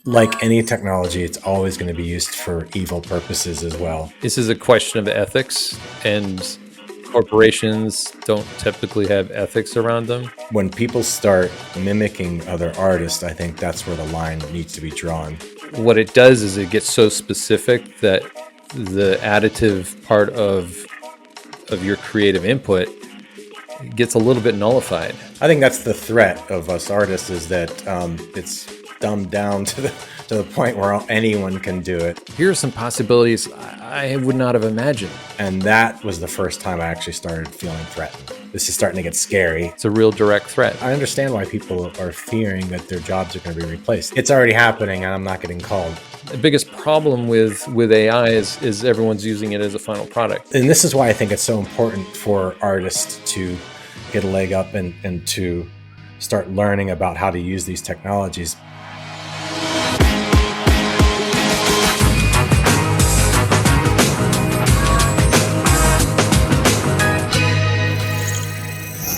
Like any technology, it's always going to be used for evil purposes as well. This is a question of ethics, and corporations don't typically have ethics around them. When people start mimicking other artists, I think that's where the line needs to be drawn. What it does is it gets so specific that the additive part of your creative input gets a little bit nullified. I think that's the threat of us artists, is that it's dumbed down to the point where anyone can do it. Here are some possibilities I would not have imagined. And that was the first time I actually started feeling threatened. This is starting to get scary. It's a real direct threat. I understand why people are fearing that their jobs are going to be replaced. It's already happening, and I'm not getting called. The biggest problem with AI is everyone's using it as a final product. And this is why I think it's so important for artists to get a leg up and to start learning about how to use these technologies.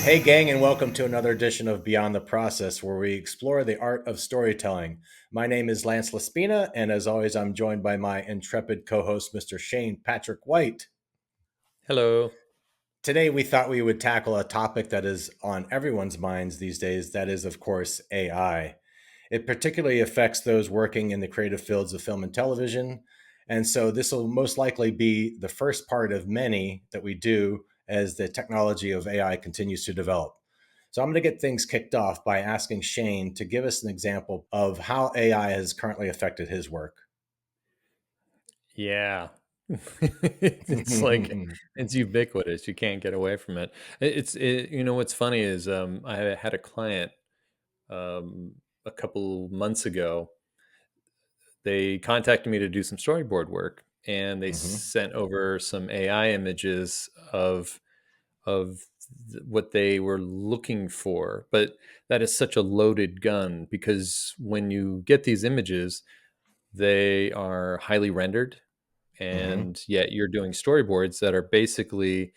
Hey gang, and welcome to another edition of Beyond the Process, where we explore the art of storytelling. My name is Lance Laspina, and as always, I'm joined by my intrepid co-host, Mr. Shane Patrick White. Hello. Today, we thought we would tackle a topic that is on everyone's minds these days. That is, of course, AI. It particularly affects those working in the creative fields of film and television. And so this will most likely be the first part of many that we do as the technology of AI continues to develop. So I'm going to get things kicked off by asking Shane to give us an example of how AI has currently affected his work. Yeah. It's like it's ubiquitous. You can't get away from it. What's funny is I had a client a couple months ago. They contacted me to do some storyboard work, and they Mm-hmm. sent over some AI images of what they were looking for. But that is such a loaded gun, because when you get these images, they are highly rendered, Mm-hmm. and yet you're doing storyboards that are basically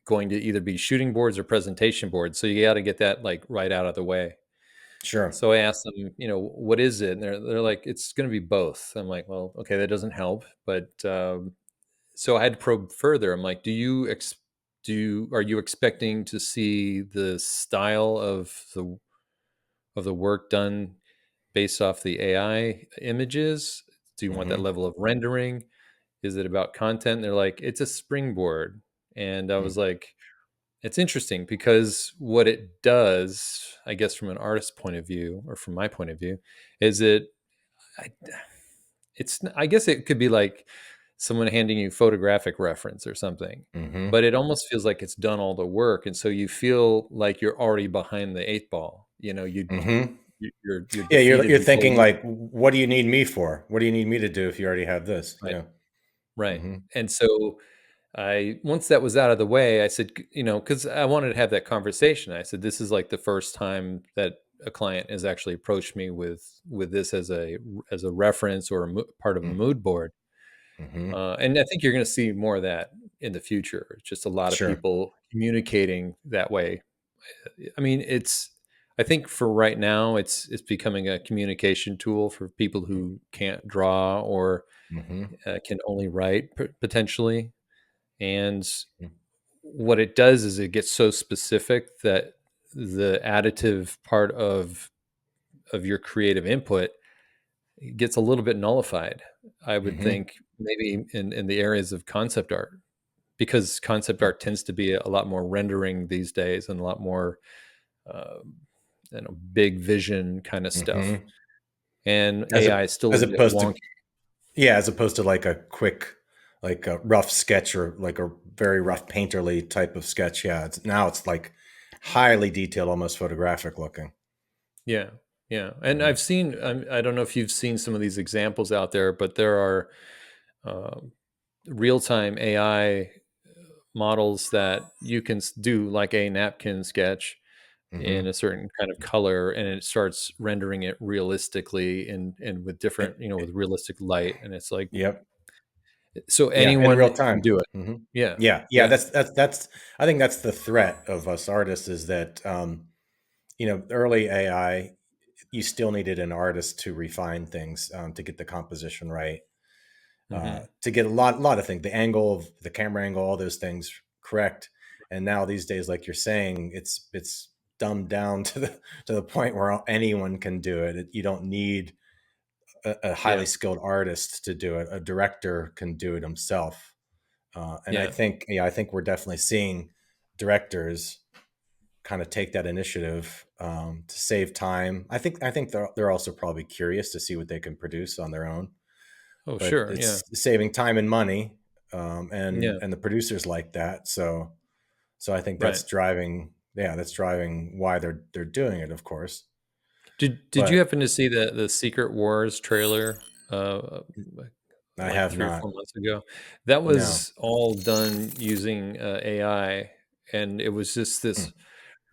going to either be shooting boards or presentation boards. So you got to get that like right out of the way. Sure. So I asked them, what is it? And they're like, it's going to be both. I'm like, well, okay, that doesn't help. But so I had to probe further. I'm like, are you expecting to see the style of the work done based off the AI images? Do you want that Mm-hmm. level of rendering? Is it about content? They're like, it's a springboard. And I was like, it's interesting, because what it does, I guess, from an artist's point of view, or from my point of view, is I, I guess it could be like someone handing you photographic reference or something, Mm-hmm. but it almost feels like it's done all the work. And so you feel like you're already behind the eight ball. Mm-hmm. You're Yeah, defeated you're before thinking you. like, what do you need me for? What do you need me to do if you already have this? Right. Yeah. Right. Mm-hmm. And so once that was out of the way, I said, because I wanted to have that conversation. I said, this is like the first time that a client has actually approached me with this as a reference or part of a mood board. Mm-hmm. And I think you're going to see more of that in the future. It's just a lot of Sure. people communicating that way. I mean, I think for right now, it's becoming a communication tool for people who can't draw or Mm-hmm. can only write potentially. And what it does is it gets so specific that the additive part of your creative input gets a little bit nullified. I would Mm-hmm. think maybe in the areas of concept art, because concept art tends to be a lot more rendering these days, and a lot more uh, big vision kind of stuff. Mm-hmm. And As a, AI is still a as little bit opposed to wonky. Yeah, as opposed to like a quick, like a rough sketch or like a very rough painterly type of sketch. Yeah, it's like highly detailed, almost photographic looking. Yeah, yeah. And Mm-hmm. I've seen. I don't know if you've seen some of these examples out there, but there are um, real-time AI models that you can do like a napkin sketch Mm-hmm. in a certain kind of color, and it starts rendering it realistically and with different, with realistic light, and it's like, Yep. so Yeah, in anyone real can time. do it. Hmm. Yeah, Yeah, yeah. yeah, That's. I think that's the threat of us artists, is that early AI. you still needed an artist to refine things, to get the composition right, Hmm. to get a lot of things, the angle of the camera angle, all those things correct. And now these days, like you're saying, it's dumbed down to the point where anyone can do it. You don't need a highly Yeah. skilled artist to do it. A director can do it himself. And I Yeah. think, yeah, I think we're definitely seeing directors kind of take that initiative, to save time. I think they're also probably curious to see what they can produce on their own, Oh, but sure. Yeah. it's saving time and money, Yeah. and the producers like that. So I think Right. that's driving why they're doing it, of course. Did you But happen to see the Secret Wars trailer, I like have 3 or not. 4 months ago? That No. was all done using, AI, and it was just Mm. this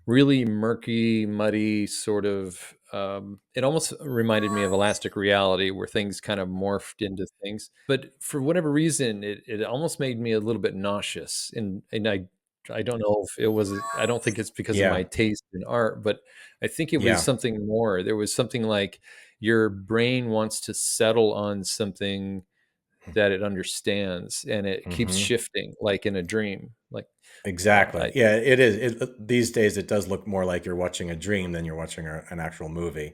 really murky, muddy sort of, it almost reminded me of Elastic Reality where things kind of morphed into things. But for whatever reason, it almost made me a little bit nauseous, and I don't know if it was I don't think it's because of Yeah. my taste in art, but I think it was Yeah. something more. There was something like your brain wants to settle on something that it understands, and it keeps Hmm. shifting like in a dream. Like, Exactly. I Yeah, it is. These days, it does look more like you're watching a dream than you're watching an actual movie.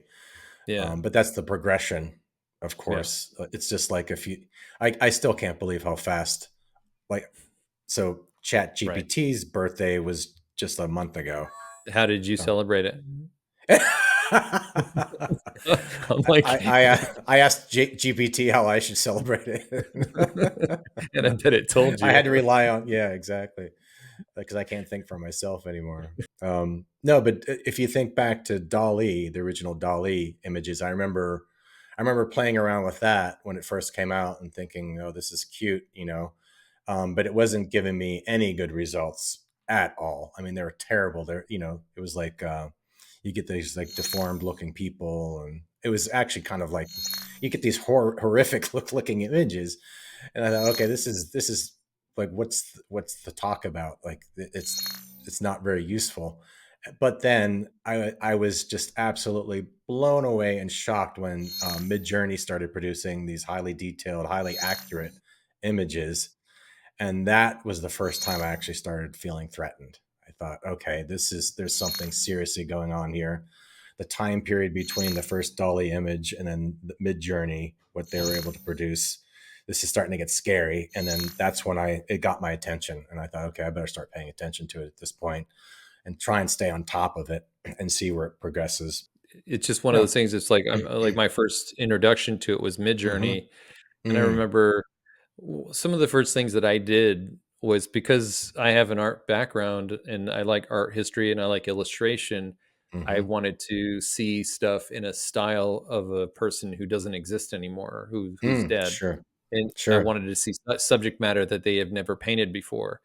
yeah, But that's the progression, of yeah, course. It's just like if you, I still can't believe how fast, like, so Chat right. GPT's birthday was just a month ago. How did you Uh, celebrate it? I, I'm like I asked GPT how I should celebrate it. and I bet it told I you. had to rely on, yeah, exactly, because I can't think for myself anymore. No, but if you think back to Dali, the original Dali images, I remember playing around with that when it first came out and thinking, "Oh, this is cute," but it wasn't giving me any good results at all. I mean, they were terrible. It was like, you get these like deformed looking people, and it was actually kind of like you get these horrific looking images. And I thought, okay, this is like, what's the talk about? Like, it's not very useful. But then I was just absolutely blown away and shocked when, Mid Journey started producing these highly detailed, highly accurate images, and that was the first time I actually started feeling threatened. I thought, okay, there's something seriously going on here. The time period between the first Dolly image and then the Mid Journey, what they were able to produce, this is starting to get scary. And then that's when it got my attention, and I thought, okay, I better start paying attention to it at this point and try and stay on top of it and see where it progresses. It's just one of No. those things. It's like I'm like my first introduction to it was Mm-hmm. Midjourney, and I Mm. remember some of the first things that I did was because I have an art background and I like art history and I like illustration. I Mm-hmm. wanted to see stuff in a style of a person who doesn't exist anymore, who's Mm. dead, Sure. and I Sure. wanted to see subject matter that they have never painted before,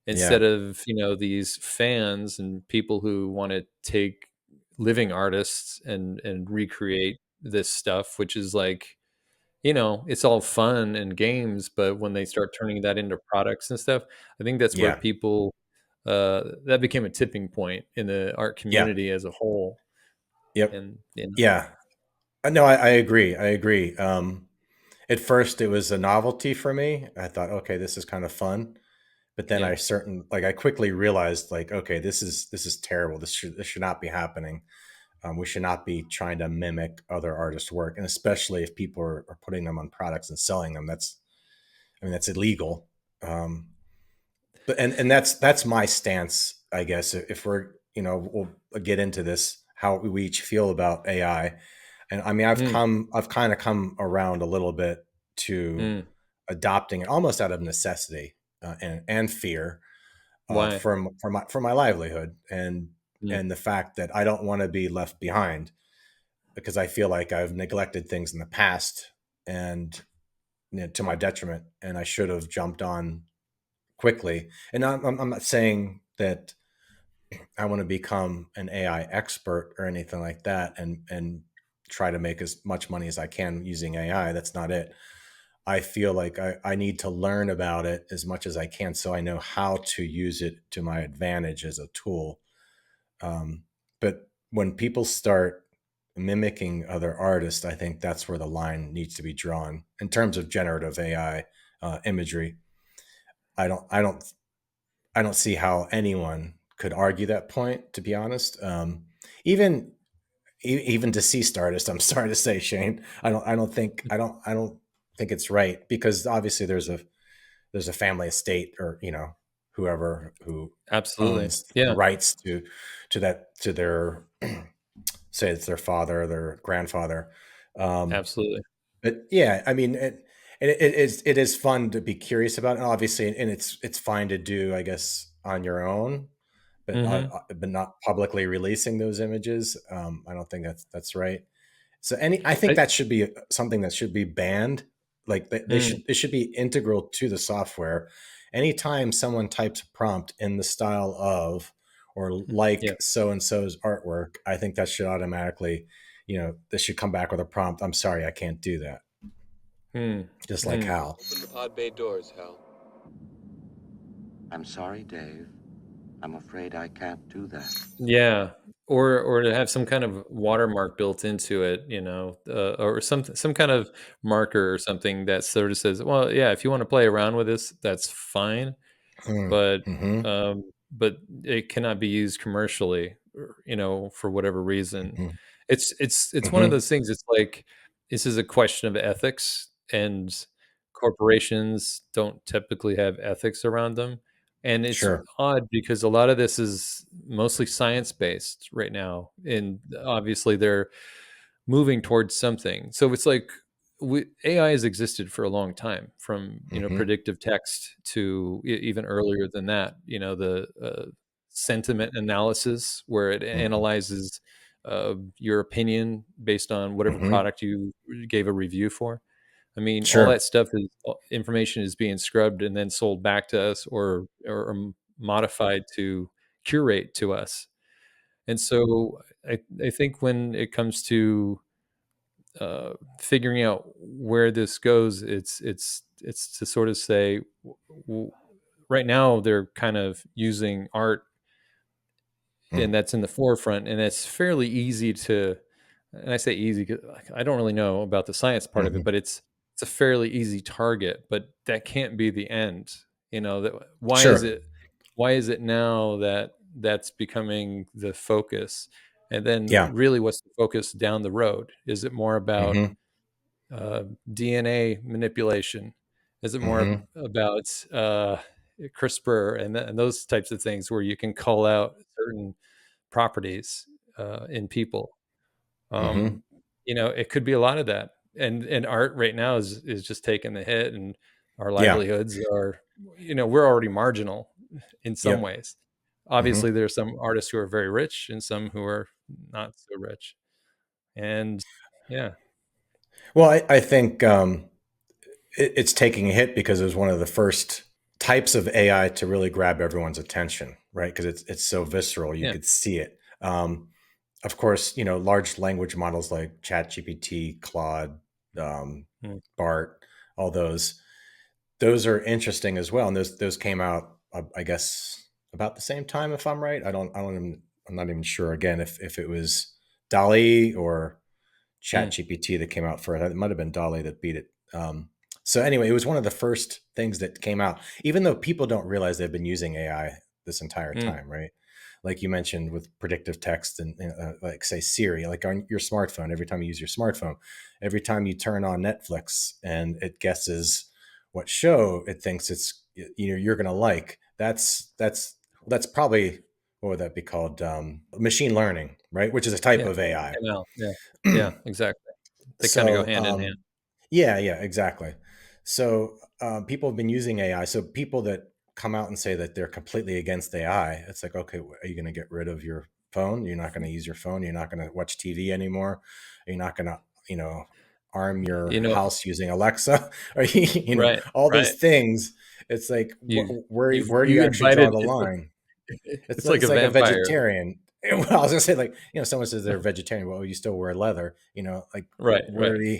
Yeah. instead of these fans and people who want to take living artists and recreate this stuff, which is like, it's all fun and games, but when they start turning that into products and stuff, I think that's where Yeah. people that became a tipping point in the art Yeah. community as a whole. Yep. And Yeah. No, I agree. I agree. At first, it was a novelty for me. I thought, okay, this is kind of fun. But then yeah, I quickly realized, like, okay, this is terrible. This should not be happening. We should not be trying to mimic other artists' work, and especially if people are putting them on products and selling them. That's illegal. Um, but and that's my stance, I guess. If we'll get into this, how we each feel about AI. And I mean, mm, I've kind of come around a little bit to mm, adopting it almost out of necessity, and fear, why? for my livelihood, Mm, and the fact that I don't want to be left behind, because I feel like I've neglected things in the past, and to my detriment, and I should have jumped on quickly. And I'm not saying that I want to become an AI expert or anything like that, and try to make as much money as I can using AI. That's not it. I feel like I need to learn about it as much as I can so I know how to use it to my advantage as a tool. But when people start mimicking other artists, I think that's where the line needs to be drawn in terms of generative AI imagery. I don't, I don't, I don't see how anyone could argue that point. To be honest, even even deceased artists, I'm sorry to say, Shane, I don't think it's right, because obviously there's a family estate, or whoever who Absolutely. owns the Yeah, rights to their say it's their father, their grandfather. Um, absolutely. but yeah, I mean, it is fun to be curious about, and obviously, and it's fine to do, I guess, on your own, Mhm. but not publicly releasing those images. I don't think that's right. So I think I that should be something that should be banned. Like mm, it should be integral to the software. Anytime someone types a prompt in the style of or yeah. like so and so's artwork, I think that should automatically, this should come back with a prompt. I'm sorry, I can't do that. Mm, Just like mm. Hal. Open the pod bay doors, Hal. I'm sorry, Dave. I'm afraid I can't do that. Yeah, or to have some kind of watermark built into it, or some kind of marker or something that sort of says, "Well, yeah, if you wanna play around with this, that's fine, but, Mm-hmm. but it cannot be used commercially, for whatever reason." Mm-hmm. It's one of Mm-hmm. those things, it's like, this is a question of ethics, and corporations don't typically have ethics around them, and it's Sure. odd because a lot of this is mostly science-based right now, and obviously they're moving towards something. So it's like AI has existed for a long time, from Mm-hmm. predictive text to even earlier than that. The sentiment analysis, where it Mm-hmm. analyzes your opinion based on whatever Mm-hmm. product you gave a review for. I mean, all Sure. that stuff is information is being scrubbed and then sold back to us, or modified to curate to us. And so I think when it comes to figuring out where this goes, it's to sort of say, right now they're kind of using art, Mm. and that's in the forefront, and it's fairly easy to, and I say easy 'cause I don't really know about the science part of it, Mm-hmm. but it's a fairly easy target, but that can't be the end. That Sure. why is it now that that's becoming the focus? And then Yeah. really, what's the focus down the road? Is it more about Mm-hmm. DNA manipulation? Is it more Mm-hmm. about CRISPR and those types of things, where you can call out certain properties in people? Mm-hmm. Um, it could be a lot of that, and art right now is just taking the hit, and our Yeah. livelihoods are, we're already marginal in some Yep. ways. Mm-hmm. Obviously, there are some artists who are very rich and some who are not so rich, and yeah, Well, I think it's taking a hit because it was one of the first types of AI to really grab everyone's attention, right? Because it's so visceral, you yeah, could see it. Of course, large language models like ChatGPT, Claude, um, mm, Bart, all those are interesting as well, and those came out, I guess, about the same time, if I'm right. I'm not even sure again if it was Dolly or Chat mm, GPT that came out first. It might have been Dolly that beat it. So anyway, it was one of the first things that came out, even though people don't realize they've been using AI this entire mm, time, right? Like you mentioned with predictive text and like say Siri, like on your smartphone, every time you use your smartphone, every time you turn on Netflix and it guesses what show it thinks you're going to like. That's probably, what would that be called? Machine learning, right? Which is a type yeah, of AI. ML, yeah, yeah, exactly. They kind of go So hand in hand. yeah, yeah, exactly. So people have been using AI. So people that come out and say that they're completely against AI, it's like, okay, are you going to get rid of your phone? You're not going to use your phone. You're not going to watch TV anymore. You're not going to, you know, arm your You know, house using Alexa, or right, all those right. things. It's like, You where do you you actually draw invited. the It's like line? It's it's like it's a like a vampire. vegetarian. Well, I was gonna say, like, someone says they're vegetarian. Well, you still wear leather. Like, Right, right. where do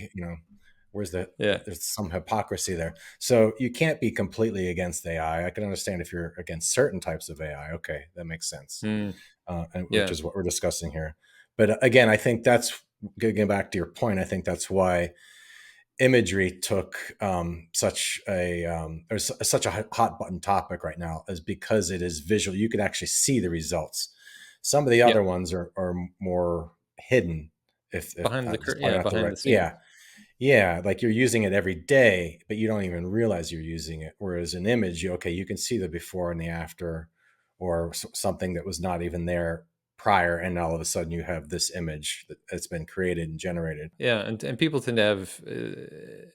where's Yeah. there's some hypocrisy there. So you can't be completely against AI. I can understand if you're against certain types of AI. Okay, that makes sense, Mm, and which yeah. is what we're discussing here. But again, I think that's getting back to your point, I think that's why imagery took such a hot button topic right now, is because it is visual. You can actually see the results. Some of the Yeah, other ones are more hidden, if behind the that's curtain. probably Yeah, not the behind right. the scenes. Yeah, yeah, like you're using it every day, but you don't even realize you're using it. Whereas an image, you can see the before and the after, or something that was not even there prior, and all of a sudden you have this image that's been created and generated. Yeah, and people tend to have.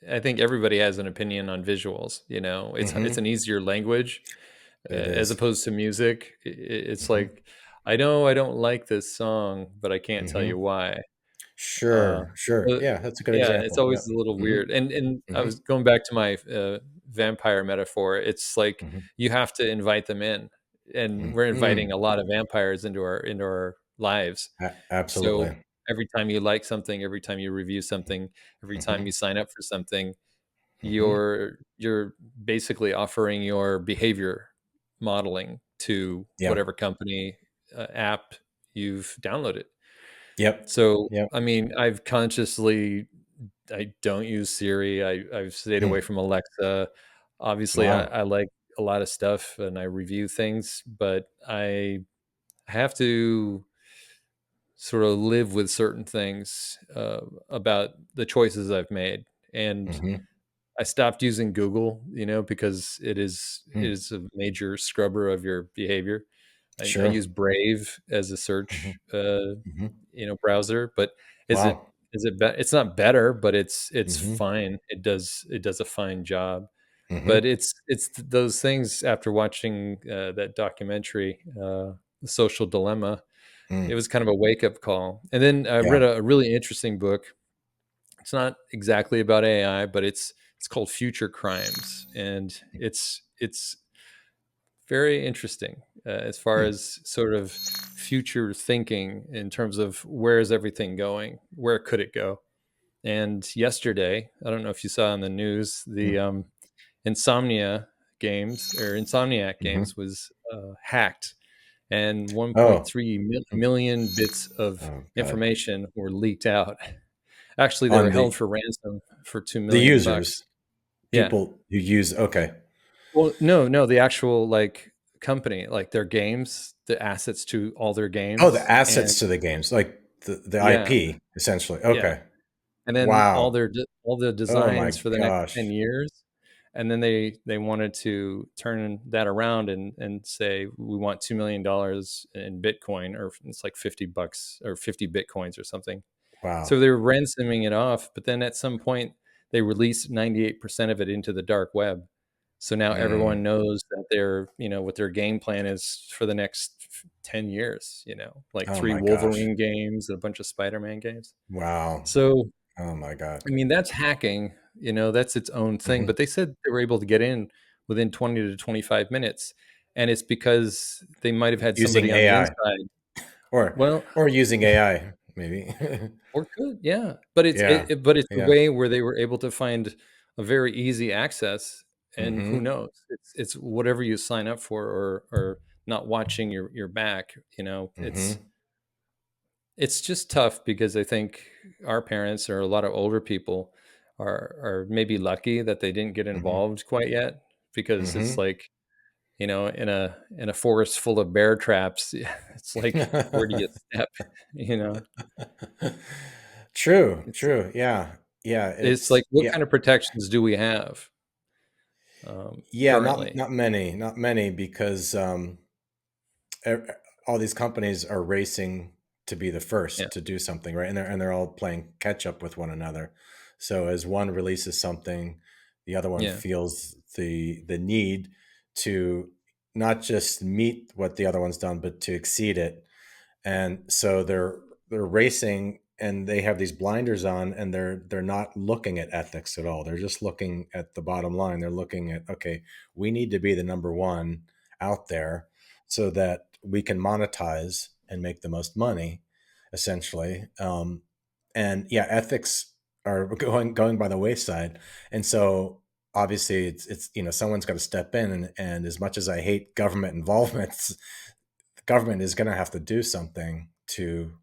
I think everybody has an opinion on visuals. You know, it's Hmm. an easier language It as is. opposed to music. It's Hmm. like I know I don't like this song, but I can't tell you Hmm. why. Uh, Sure, sure. but Yeah, that's a good yeah, it's example. always Yep. a little Hmm. weird. And I Hmm. was going back to my vampire metaphor. It's like Hmm. you have to invite them in, and we're inviting Hmm. a lot of vampires into our lives. So Absolutely. every time you like something, every time you review something, every time Hmm. you sign up for something, Hmm. you're basically offering your behavior modeling to Yep. whatever company app you've downloaded. Yep. So, Yep. I mean, I don't use Siri. I've stayed Hmm. away from Alexa. Obviously, Wow. I like a lot of stuff and I review things, but I have to sort of live with certain things about the choices I've made. And Hmm. I stopped using Google, because it Hmm. is a major scrubber of your behavior. I Sure. use Brave as a Hmm. search, Hmm. browser, but is it Wow. it's not better, but it's Hmm. fine. It does a fine job. But Hmm. it's those things after watching that documentary, The Social Dilemma. It Mm. was kind of a wake up call. And then I read Yeah. a really interesting book. It's not exactly about AI, but it's called Future Crimes, and it's very interesting as far Hmm. as sort of future thinking in terms of where is everything going, where could it go. And yesterday, I don't know if you saw on the news, the Hmm. Insomnia games or Insomniac Hmm. games was hacked, and Oh. 1.3 Mm. million bits of Oh God. information were leaked out. Actually, they were On held for ransom for 2 the million bucks. users, Yeah. people who use. Okay. Well, no, the actual like company, like their games, the assets to all their Oh, the games, and assets to the games, like the yeah, IP, essentially. yeah. Okay. And then Wow. all the Oh my designs for the next 10 gosh. years. And then they wanted to turn that around and say we want $2 million in Bitcoin, or it's like $50 or 50 Bitcoins or something. Wow. So they were ransoming it off, but then at some point they released 98% of it into the dark web. So now Mm. everyone knows that what their game plan is for the next 10 years, like Oh three my gosh. Wolverine games and a bunch of Spider-Man games. Wow. So, Oh my God. I mean, that's hacking, that's its own thing, Hmm. but they said they were able to get in within 20 to 25 minutes. And it's because they might have had Using somebody on the AI, inside. or Well, using AI, maybe. or could, yeah. But Yeah. but it's a Yeah. way where they were able to find a very easy access, and who Hmm. knows? It's whatever you sign up for, or not watching your back, Hmm. it's just tough because I think our parents or a lot of older people are maybe lucky that they didn't get Hmm. involved quite yet, because it's Hmm. like, in a forest full of bear traps, it's like where do you step, you know? True. It's True. Yeah. Yeah. it's like, what Yeah. kind of protections do we have Yeah. Not currently? not many. Not many, because e- all these companies are racing to be the Yeah, first to do something, right? And they're all playing catch up with one another. So as one releases something, the other one yeah, feels the need to not just meet what the other one's done, but to exceed it. And so they're racing, and they have these blinders on, and they're not looking at ethics at all. They're just looking at the bottom line. They're looking at, okay, we need to be the number one out there so that we can monetize and make the most money, essentially. And yeah, ethics are going by the wayside. And so obviously it's someone's got to step in, and as much as I hate government involvement, the government is going to have to do something to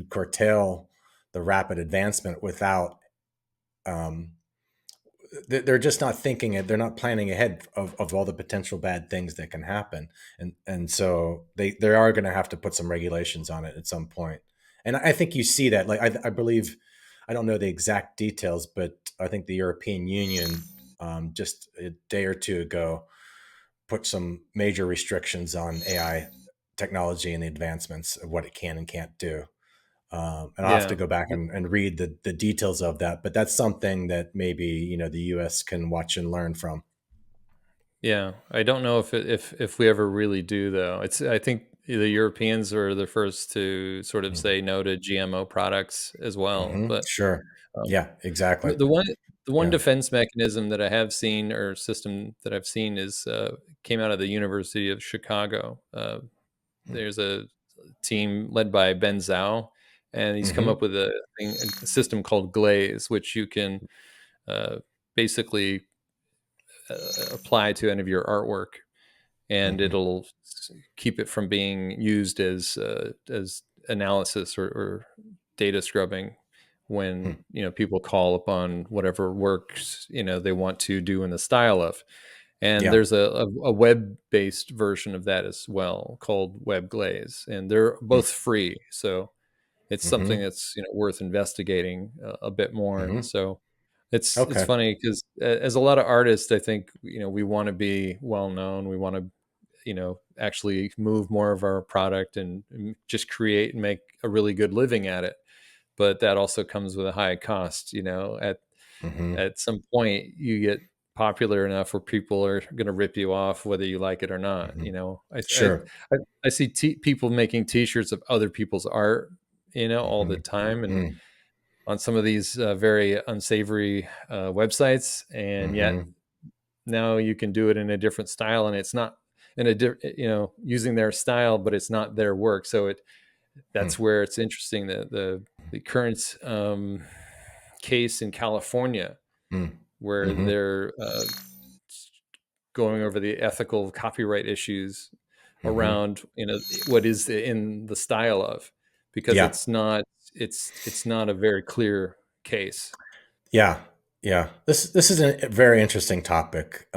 curtail the rapid advancement without um, they're just not thinking it. They're not planning ahead of all the potential bad things that can happen. And so they are going to have to put some regulations on it at some point. And I think you see that, like, I believe, I don't know the exact details, but I think the European Union, just a day or two ago, put some major restrictions on AI technology and the advancements of what it can and can't do. And I'll have to Yeah. go back and read the details of that. But that's something that maybe, the U.S. can watch and learn from. Yeah, I don't know if we ever really do though. I think the Europeans are the first to sort of say no to GMO products as well. Mm-hmm. But Sure. um, Yeah, exactly. the, the one Yeah. defense mechanism that I have seen, or system that I've seen, is came out of the University of Chicago. There's a team led by Ben Zhao, and he's come Mm-hmm. up with a system called Glaze, which you can uh, basically apply to any of your artwork, and Mm-hmm. it'll keep it from being used as analysis or data scrubbing when people call upon whatever works they want to do in the style of. And Yeah. there's a web-based version of that as well called Web Glaze, and they're both free. So it's something Mm-hmm. that's worth investigating a bit more. Mm-hmm. So it's Okay. funny because as a lot of artists, I think we want to be well known. We want to actually move more of our product and just create and make a really good living at it. But that also comes with a high cost. Mm-hmm. At some point you get popular enough where people are going to rip you off whether you like it or not. Mm-hmm. I I Sure. I, I see people making T-shirts of other people's art, all the Mm-hmm. time, and Mm-hmm. on some of these very unsavory websites, and yet Mm-hmm. now you can do it in a different style, and it's not in using their style, but it's not their work. So that's where it's interesting that the current case in California where Mm-hmm. they're going over the ethical copyright issues Mm-hmm. around what is in the style of, because Yeah. it's not a very clear case. Yeah. Yeah. This is a very interesting topic.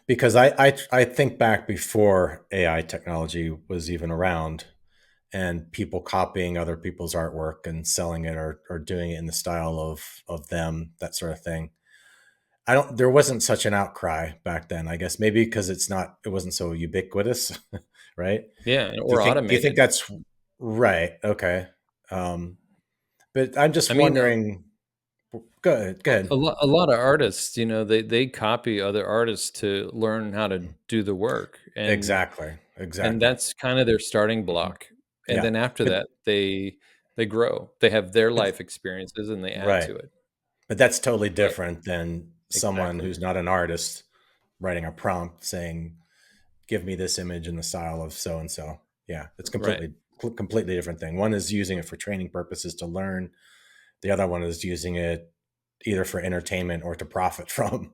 Because I think back before AI technology was even around, and people copying other people's artwork and selling it, or doing it in the style of them, that sort of thing. I don't There wasn't such an outcry back then, I guess, maybe because it wasn't so ubiquitous, right? Yeah, Do you or think automated. that's right? Okay. Um, but I'm just I mean, wondering. Go ahead. Go ahead. a lot of artists, they copy other artists to learn how to do the work, Exactly. and Exactly. that's kind of their starting Mhm. block. And Yeah. then after But that, they grow. They have their but life experiences and they add right. to it. But that's totally But different than someone exactly. who's not an artist writing a prompt saying, "Give me this image in the style of so and so." Yeah, it's Right. completely different thing. One is using it for training purposes to learn. The other one is using it either for entertainment or to profit from,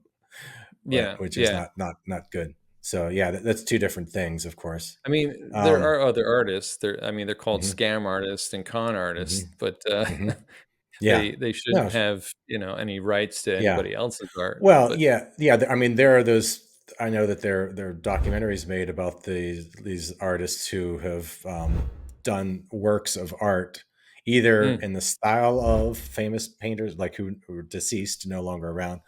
Yeah, which is yeah. not good. So yeah, that's two different things, of course. I mean, there Um, are other artists. They're called mhm, scam artists and con artists, mhm, but mhm. Yeah. they No. shouldn't have any rights to Yeah. anybody else's art. Well, But yeah, yeah. I mean, there are those. I know that there are documentaries made about these artists who have done works of art either mm, in the style of famous painters, like who are deceased, no longer around,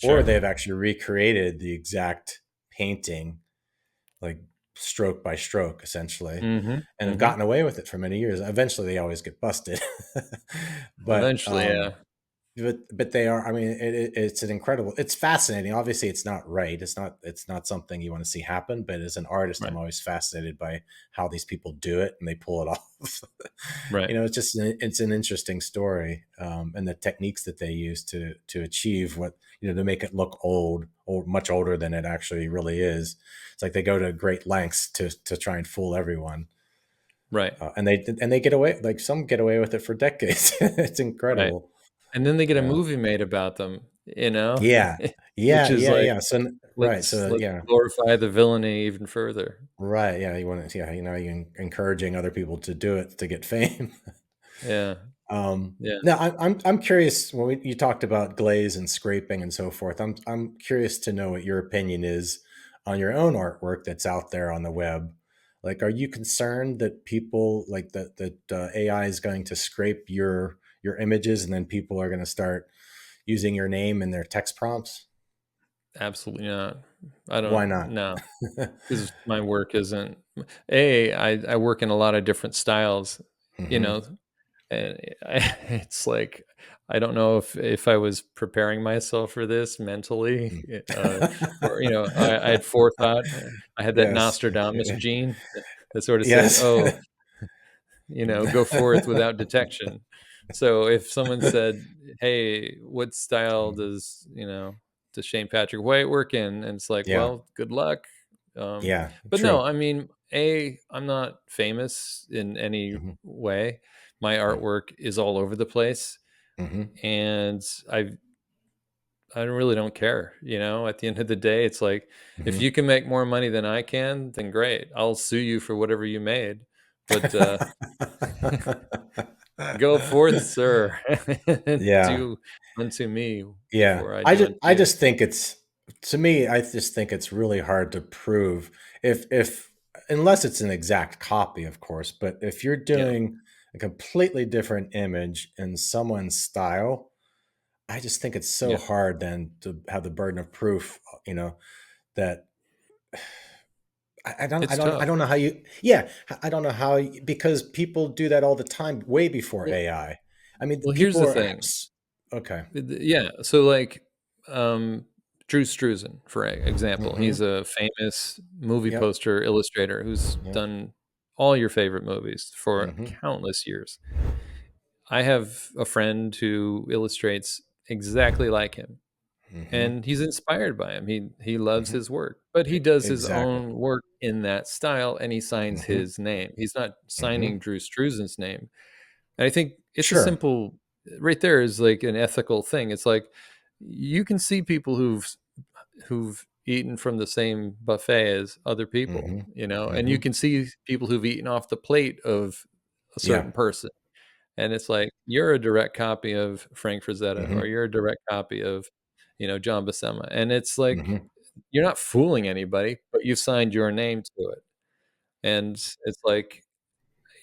or sure. they've actually recreated the exact painting, like stroke by stroke, essentially, Hmm. and have Hmm. gotten away with it for many years. Eventually, they always get busted, but Eventually, yeah. but they are. I mean, it's an incredible. It's fascinating. Obviously, it's not right. It's not something you want to see happen. But as an artist, I'm Right. always fascinated by how these people do it and they pull it off. Right. It's just it's an interesting story, and the techniques that they use to achieve what, to make it look old, much older than it actually really is. It's like they go to great lengths to try and fool everyone, Right. and they get away. Like, some get away with it for decades. It's Right. incredible. And then they get a Uh, movie made about them, Yeah. which Yeah, is yeah, like, yeah. So right, so let's yeah, glorify the villainy even further. right, yeah, you want to, yeah, you're encouraging other people to do it to get fame. Yeah. Yeah. Now, I'm curious when you talked about glaze and scraping and so forth. I'm curious to know what your opinion is on your own artwork that's out there on the web. Like, are you concerned that people like that AI is going to scrape your images and then people are going to start using your name in their text prompts? Absolutely not. I Why don't not? know, because my work isn't I work in a lot of different styles, you Hmm. know, and it's like I don't know if I was preparing myself for this mentally, or I had forethought. I had that Yes. Nostradamus gene that sort of said, Yes. "Oh, go forth without detection." So if someone said, "Hey, what style does Shane Patrick White work in?" and it's like, Yeah. "Well, good luck." Um, Yeah. but no, True. I mean, I'm not famous in any Hmm. way. My artwork is all over the place, Hmm. and I really don't care. At the end of the day, it's like if Hmm. you can make more money than I can, then great. I'll sue you for whatever you made. But go forth, sir, and Yeah. do unto me Yeah. before I do unto I you. just think it's to me, I just think it's really hard to prove if unless it's an exact copy, of course, but if you're Yeah, doing a completely different image in someone's style, I just think it's so yeah. hard then to have the burden of proof, that It's tough. I don't know how you yeah, I don't know how because people do that all the time way before Well, AI. I mean, well, here's people the are thing. okay. Yeah, so like, Drew Struzan, for example, he's Mhm. a famous movie Yep. poster illustrator who's Yep. done all your favorite movies for Mhm. countless years. I have a friend who illustrates exactly like him, Mhm. and he's inspired by him. He loves Mhm. his work, but he does his Exactly. own work in that style, and he signs Mhm. his name. He's not signing Mhm. Drew Struzan's name. And I think it's a Sure. simple right there is like an ethical thing. It's like you can see people who've eaten from the same buffet as other people, Mhm. and you Mhm. can see people who've eaten off the plate of a Yeah. certain person. And it's like you're a direct copy of Frank Frazetta or Mhm. you're a direct copy of, John Buscema. And it's like Mhm. you're not fooling anybody, but you've signed your name to it. And it's like,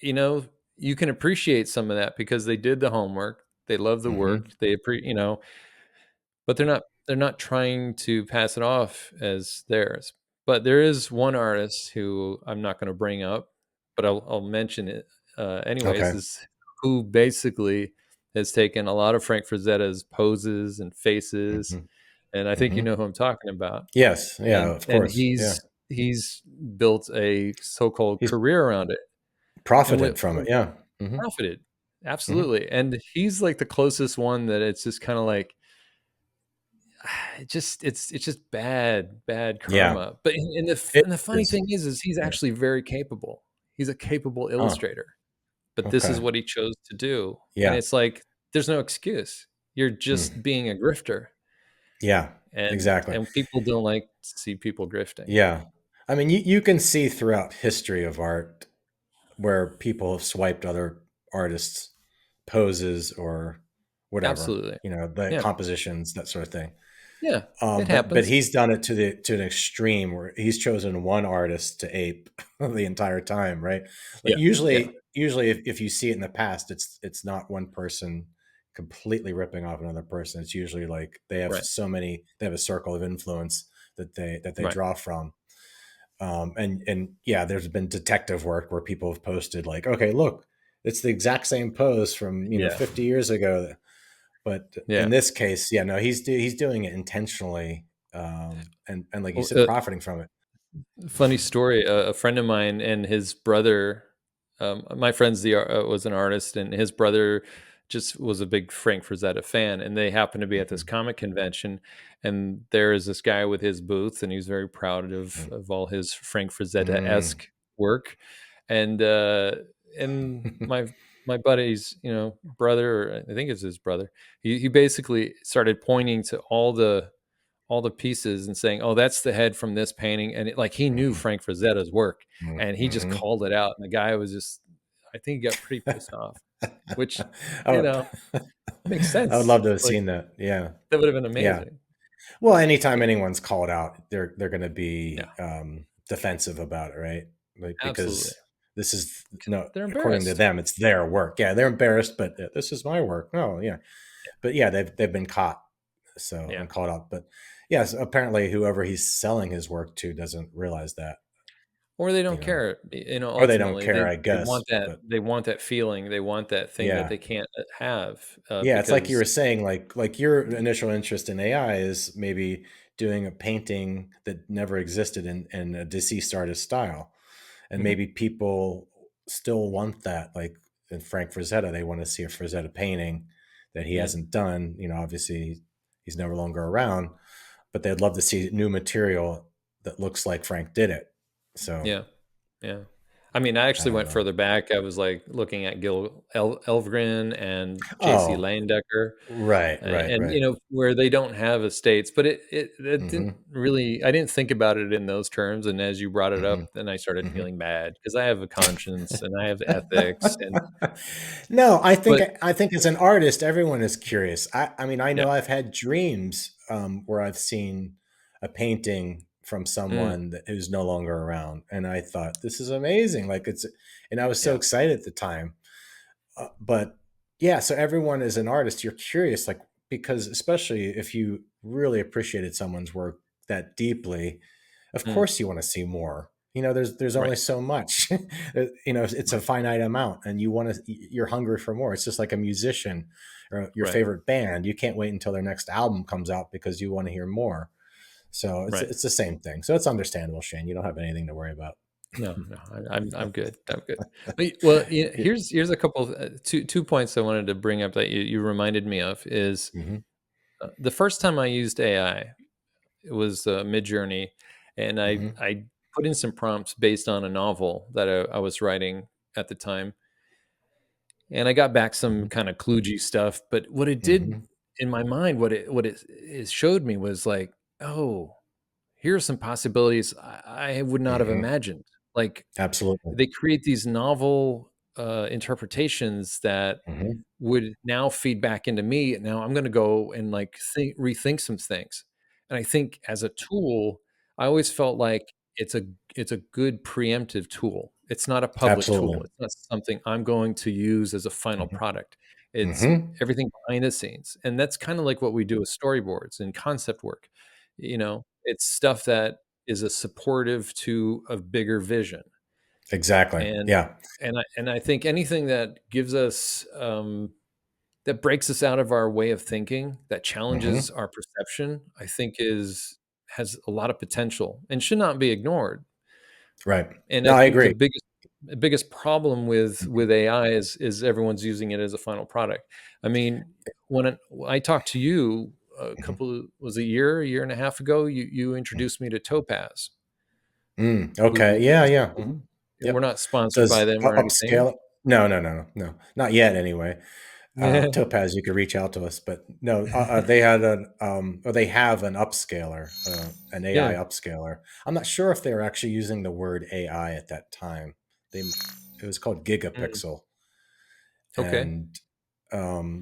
you know, you can appreciate some of that because they did the homework. They love the work. Mhm. But they're not trying to pass it off as theirs. But there is one artist who I'm not going to bring up, but I'll mention it anyways. Okay. Is who basically has taken a lot of Frank Frazetta's poses and faces, Mhm. and I think you Mhm. know who I'm talking about. Yes. Yeah, And of and course. Yeah. he's built a so-called He's career around it, and profited from it. Yeah. Mhm. profited Mhm. absolutely. And he's like the closest one that it's just kind of like it's just bad Yeah. karma. But It and the funny is. thing is he's Yeah. actually very capable. He's a capable Oh, illustrator, but this is okay. what he chose to do, and Yeah. it's like there's no excuse. You're Mm. just being a grifter, Yeah. and Exactly. people don't like to see people grifting. Yeah. I mean, you can see throughout history of art where people have swiped other artists' poses or whatever, Absolutely, the yeah, compositions, that sort of thing. yeah, it But happens. he's done it to an extreme where he's chosen one artist to ape the entire time, right? Like Yeah, yeah, usually if you see it in the past, it's not one person completely ripping off another person. It's usually like right, they have a circle of influence that they right, draw from. And yeah, there's been detective work where people have posted like, okay, look, it's the exact same pose from yeah, 50 years ago. But in yeah. this case, yeah, no, he's doing it intentionally, and like you Well, said, profiting from it. funny story. A friend of mine and his brother. My friend's was an artist, and his brother just was a big Frank Frazetta fan. And they happened to be at this Mhm, comic convention, and there is this guy with his booth, and he's very proud of mhm, all his Frank Frazetta mm. esque work. And my buddy's brother, or I think it's his brother. He basically started pointing to all the pieces and saying, "Oh, that's the head from this painting," and like he knew Mhm, Frank Frazetta's work, mhm, and he just mhm. called it out, and the guy was just, I think he got pretty pissed off. which, you Oh, know, makes I would sense. love to have Like, seen that. Yeah. that would have been Yeah. amazing. Well, anytime anyone's called out, they're going to be Yeah, defensive about it, right? Like absolutely. because this is no, They're according to embarrassed. them, it's their work. Yeah, they're embarrassed, but this is my work. No, yeah, but yeah, they've been caught, so Yeah. and caught up. But yes, apparently, whoever he's selling his work to doesn't realize that, Or they you don't know, care, or they don't ultimately, care, I they guess. want that But they want that feeling, they want that thing that yeah, they can't, have, yeah, it's like you because were saying, like your initial interest in AI is maybe doing a painting that never existed in a deceased artist style, and Mhm, maybe people still want that. Like in Frank Frazetta, they want to see a Frazetta painting that he yeah, hasn't done. Obviously he's no longer around, but they'd love to see new material that looks like Frank did it. So yeah, yeah. I mean, I I actually don't went know. further back. I was, like, looking at Gil Elvgren and JC Oh, Leyendecker, right, right, and, right. where they don't have estates, but it didn't Hmm. really, I didn't think about it in those terms, and as you brought it Hmm. up, then I started Hmm. feeling bad because I have a conscience and I have ethics, and No, but I think as an artist, everyone is curious. I mean, I yeah. know I've had dreams where I've seen a painting from Mm, someone who's no longer around, and I thought this is amazing. Like and I was so yeah. excited at the time. But yeah, so everyone is an artist. You're curious, like because especially if you really appreciated someone's work that deeply, of Mm, course you want to see more. There's only right, so much. It's a right, finite amount, and you're hungry for more. It's just like a musician or your right, favorite band. You can't wait until their next album comes out because you want to hear more. So right. it's the same thing. So it's understandable, Shane. You don't have anything to worry about. No, no, I'm good. I'm good. But, well, here's a couple of, two points I wanted to bring up that you reminded me of is, Hmm. the first time I used AI, it was, Midjourney, and Hmm. I put in some prompts based on a novel that I was writing at the time, and I got back some Hmm. kind of kludgy stuff. But what it did Hmm. in my mind, it showed me was like, oh, here are some possibilities I would not have Hmm. imagined. Like, Absolutely. they create these novel, interpretations that Hmm. would now feed back into me. Now I'm going to go and, like, rethink some things. And I think as a tool, I always felt like it's a good preemptive tool. It's not a public tool. Absolutely. It's not something I'm going to use as a final Hmm. product. It's Hmm. everything behind the scenes. And that's kind of like what we do with storyboards and concept work. It's stuff that is a supportive to a bigger vision. Exactly. And Yeah. I think anything that gives us, that breaks us out of our way of thinking, that challenges Hmm. our perception, I think has a lot of potential and should not be ignored. Right. And No, I I think agree. the biggest problem with Mhm. AI is everyone's using it as a final product. I mean, when I talked to you a Mhm. couple, was a year and a half ago, you introduced me to Topaz, Okay. who Yeah. Yeah. we're Yep. not sponsored by Does them or anything. upscale? No, no, no, no, not yet. Anyway, Topaz, you could reach out to us, but no, they had or they have an upscaler, an AI Yeah. upscaler. I'm not sure if they were actually using the word AI at that time. They, it was called Mm. Gigapixel, Okay. and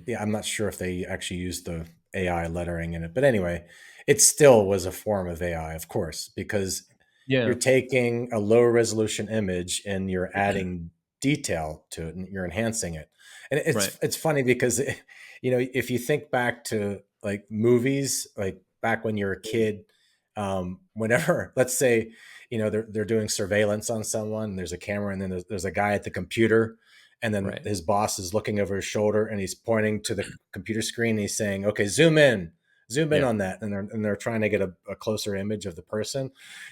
yeah, I'm not sure if they actually used the AI lettering in it, but anyway, it still was a form of AI, of course, because you're Yeah. taking a low resolution image and you're adding detail to it and you're enhancing it. And Right. it's funny because if you think back to like movies, like back when you're a kid, whenever let's say they're doing surveillance on someone, there's a camera, and then there's a guy at the computer, and then Right. his boss is looking over his shoulder and he's pointing to the computer screen and he's saying, okay, zoom in Yeah. on that, and they're trying to get a closer image of the person,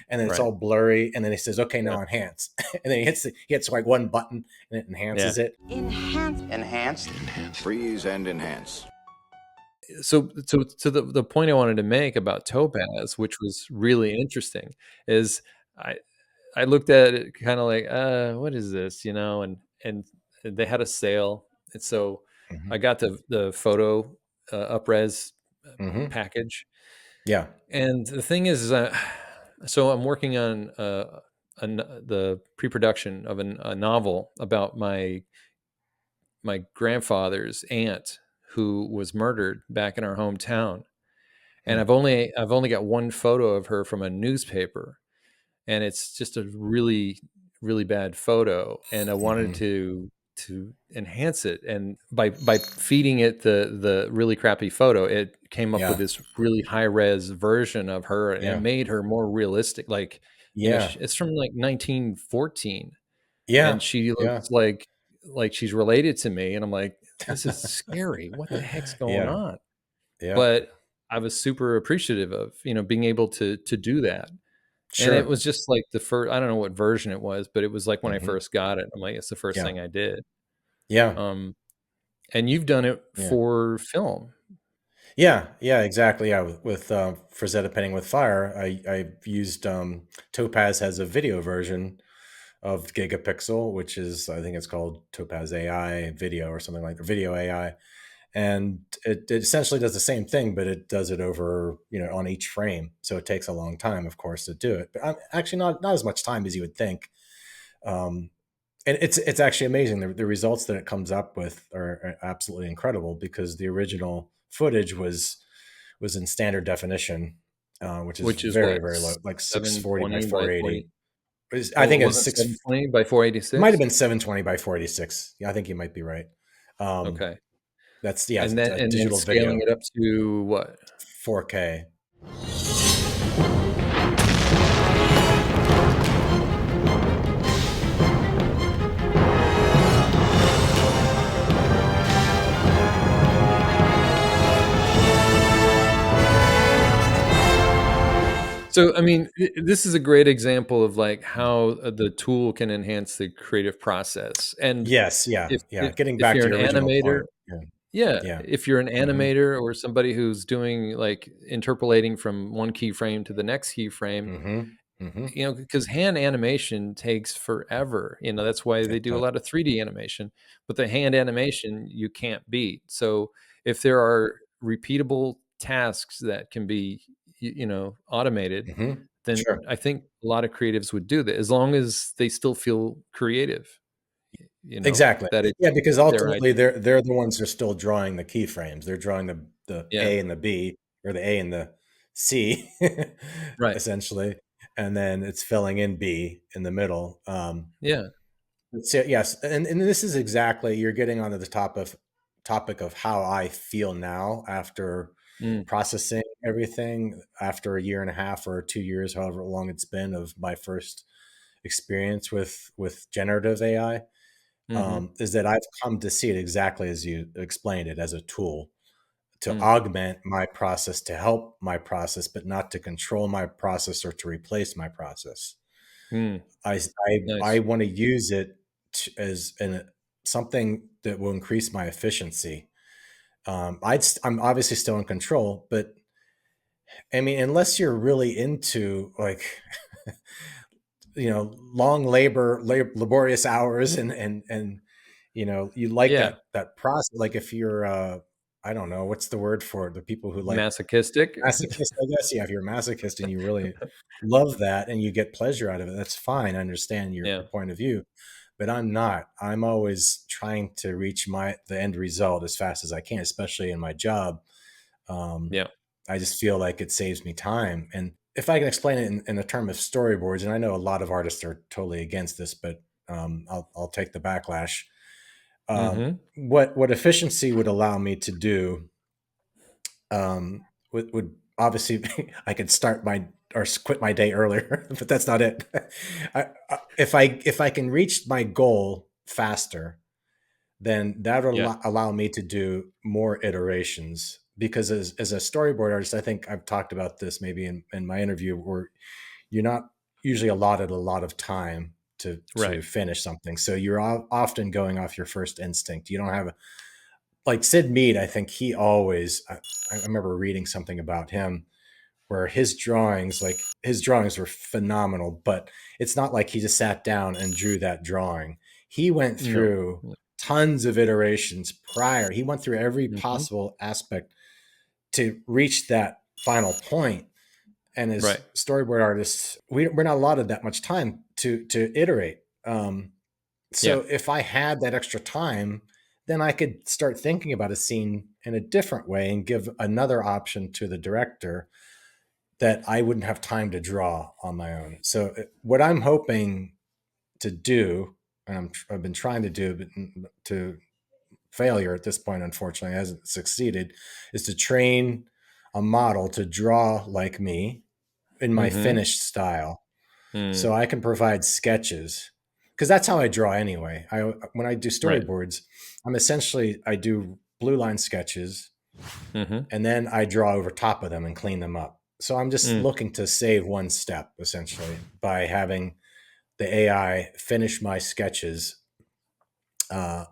and then it's Right. all blurry, and then he says, okay, Yeah. now enhance. And then he hits like one button and it Yeah. enhances it. Enhanced. Freeze and enhance. So the point I wanted to make about Topaz, which was really interesting, is I I looked at it kind of like, what is this, and they had a sale, and so Hmm. I got the photo, upres, Hmm. package, Yeah. and the thing is so I'm working on, the pre-production of a novel about my my grandfather's aunt who was murdered back in our hometown, and Hmm. I've only got one photo of her from a newspaper, and it's just a really really bad photo, and I wanted Hmm. to enhance it, and by feeding it the really crappy photo, it came up with Yeah. this really high res version of her, and it Yeah. made her more realistic. Like, Yeah. it's from like 1914, and Yeah. she Yeah. looks like she's related to me, and I'm like, this is scary. What the heck's going Yeah. on? Yeah. But I was super appreciative of, being able to do that. And it Sure. was just like the first, I don't know what version it was, but it was like when I Hmm. first got it. I'm like, it's the first Yeah. thing I did. Yeah. Um, and you've done it Yeah. for film. Yeah. Yeah. Exactly. Yeah. With Frazetta Penning with Fire, I used Topaz has a video version of Gigapixel, which is, I think it's called Topaz AI Video or something like, or Video AI, and it essentially does the same thing, but it does it over, on each frame. So it takes a long time, of course, to do it, but actually not as much time as you would think. Um, and it's actually amazing. The results that it comes up with are absolutely incredible, because the original footage was in standard definition, which is Which is very what, very low, like 640 by 720 by 40. 480. I Oh, it think it's wasn't six. 720 by It might have 486. been 720 by 486. Yeah, I think you might be right. Um, Okay. that's, yeah, And it's then, a and then digital scaling video, it up to what? 4K. So, I mean, this is a great example of like how the tool can enhance the creative process. And Yes, yeah, if, yeah. if, Getting if back you're to an your original animator, point. Yeah, yeah, yeah. if you're an Hmm. animator or somebody who's doing like interpolating from one keyframe to the next keyframe, Hmm. Hmm. because hand animation takes forever. That's why they It do a does. lot of 3D animation, but the hand animation you can't beat. So if there are repeatable tasks that can be, automated, Hmm. then Sure. I think a lot of creatives would do that as long as they still feel creative, Exactly. that Yeah, it's because their ultimately idea. they're the ones who are still drawing the keyframes. They're drawing the Yeah. A and the B, or the A and the C, Right. essentially, and then it's filling in B in the middle. Yeah. So, yes, and this is exactly, you're getting onto the topic of how I feel now after Mm, processing everything after a year and a half or 2 years, however long it's been, of my first experience with generative AI. mhm, Is that I've come to see it exactly as you explained it, as a tool to mm, augment my process, to help my process, but not to control my process or to replace my process. mm. I Nice. want to use it as something that will increase my efficiency. I'm obviously still in control, but I mean, unless you're really into, like, long laborious hours, and you like Yeah. that process. Like, if you're I don't know what's the word for the people who like Masochistic. masochist, I guess. Yeah, if you're a masochist and you really love that and you get pleasure out of it, that's fine. I understand your Yeah. point of view, but I'm not. I'm always trying to reach the end result as fast as I can, especially in my job. um, Yeah. I just feel like it saves me time. And if I can explain it in the term of storyboards, and I know a lot of artists are totally against this, but I'll take the backlash. Mhm. What efficiency would allow me to do, would obviously be, I could start my or quit my day earlier, but that's not it. If I can reach my goal faster, then that would Yeah. allow me to do more iterations. Because as a storyboard artist, I think I've talked about this maybe in my interview, where you're not usually allotted a lot of time to Right. finish something. So you're often going off your first instinct. You don't have like Sid Mead. I think he always, I remember reading something about him where his drawings were phenomenal, but it's not like he just sat down and drew that drawing. He went No. through tons of iterations prior. He went through every Mhm. possible aspect to reach that final point. And Right. as storyboard artists, we're not allotted that much time to iterate. Yeah. So if I had that extra time, then I could start thinking about a scene in a different way and give another option to the director that I wouldn't have time to draw on my own. So what I'm hoping to do, and I've been trying to do, but to failure at this point, unfortunately, hasn't succeeded, is to train a model to draw like me in my Mm-hmm. finished style, Mm. so I can provide sketches, because that's how I draw anyway. When I do Right. storyboards, I do blue line sketches, Mm-hmm. and then I draw over top of them and clean them up. So I'm just Mm. looking to save one step essentially by having the AI finish my sketches,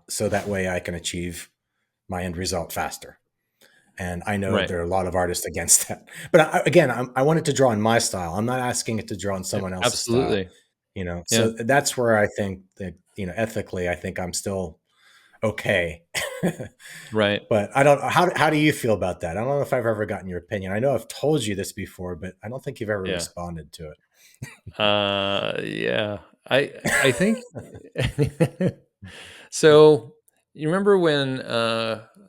so that way I can achieve my end result faster. And I know Right. there are a lot of artists against that. But again, I want it to draw in my style. I'm not asking it to draw in Yep. someone else's style. Absolutely. Yeah. So that's where I think that, ethically, I think I'm still okay. Right. But I don't. How do you feel about that? I don't know if I've ever gotten your opinion. I know I've told you this before, but I don't think you've ever Yeah. responded to Yeah. I think so. You remember when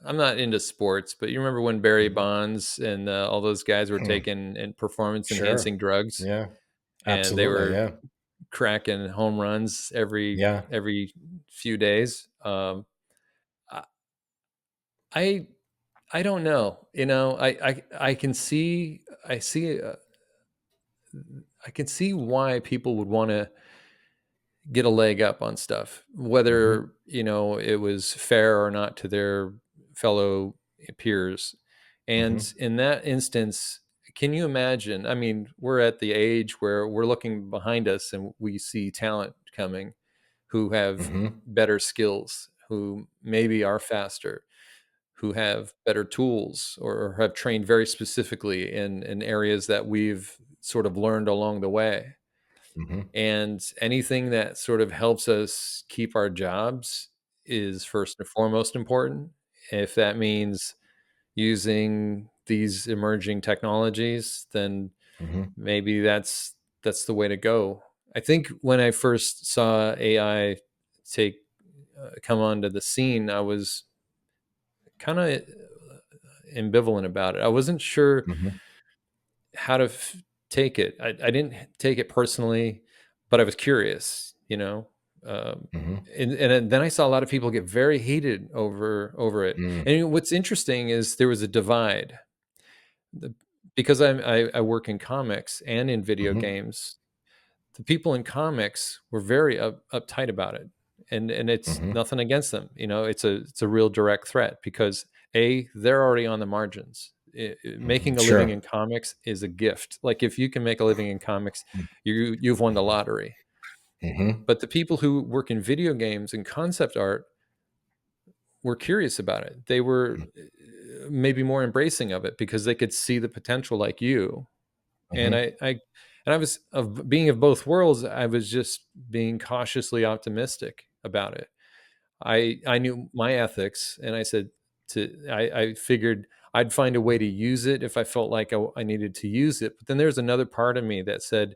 I'm not into sports, but you remember when Barry it. Bonds and all those guys were Mhm. taking and performance Sure. enhancing drugs, Yeah. and they Absolutely. were Yeah. cracking home runs every Yeah. few days. I I I don't know. I can see I can see why people would want to get a leg up on stuff, Hmm. whether it was fair or not to their fellow peers. Hmm. And in that instance, can you imagine? I mean, we're at the age where we're looking behind us and we see talent coming who have Hmm. better skills, who maybe are faster, who have better tools or have trained very specifically in areas that we've sort of learned along the way. Hmm. And anything that sort of helps us keep our jobs is first and foremost important. If that means using these emerging technologies, then Hmm. maybe that's the way to go. I think when I first saw AI take come onto the scene, I was kind of ambivalent about it. I wasn't sure Hmm. how to take it. I didn't take it personally, but I was curious, Um, Hmm. and then I saw a lot of people get very heated over it. Mm. And what's interesting is there was a divide. The, because I work in comics and in video Hmm. games, the people in comics were very uptight about it, and it's Hmm. nothing against them. It's a real direct threat because they're already on the margins. Hmm. Making a living Sure. in comics is a gift. Like if you can make a living in comics, you've won the lottery. Hmm. But the people who work in video games and concept art were curious about it. They were maybe more embracing of it because they could see the potential, like you. And Hmm. I was of being of both worlds. I was just being cautiously optimistic about it. I knew my ethics, and I said I figured I'd find a way to use it if I felt like I needed to use it. But then there's another part of me that said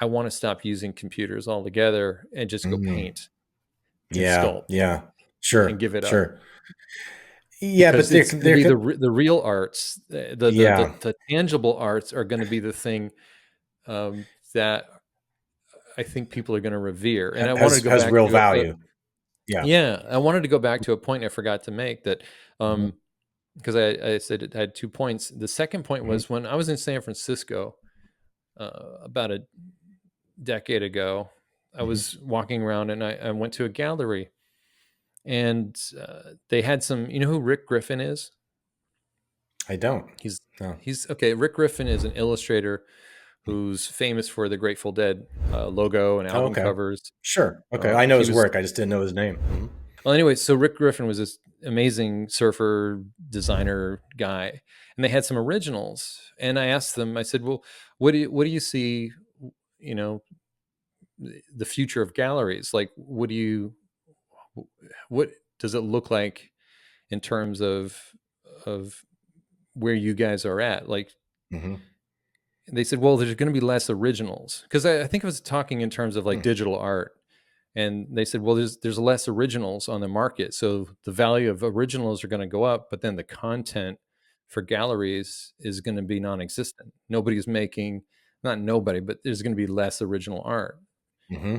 I want to stop using computers altogether and just go Mm. paint and Yeah. sculpt Yeah. and Sure. give it up Sure. Yeah, but because there it's can going to there be can the real arts, yeah, the tangible arts are going to be the thing that I think people are going to revere. And I wanted to go has back real to value. Yeah. yeah, I wanted to go back to a point I forgot to make that Hmm. because I said it had 2 points. The second point Hmm. was when I was in San Francisco about a decade ago. I Hmm. was walking around and I went to a gallery and they had some. You know who Rick Griffin is? I don't. He's No. he's okay. Rick Griffin is an illustrator who's famous for the Grateful Dead logo and Oh, album okay. covers. Sure. Okay. I know He his was work. I just didn't know his name. Hmm. well. Anyway, so Rick Griffin was this amazing surfer designer guy, and they had some originals. And I asked them. I said, "Well, what do you see? You know, the future of galleries. Like, what does it look like in terms of where you guys are at? Like, Hmm. they said, well, there's going to be less originals because I think I was talking in terms of like digital art. And they said, well, there's less originals on the market, so the value of originals are going to go up, but then the content for galleries is going to be non-existent. Nobody's making, not nobody, but there's going to be less original art Hmm.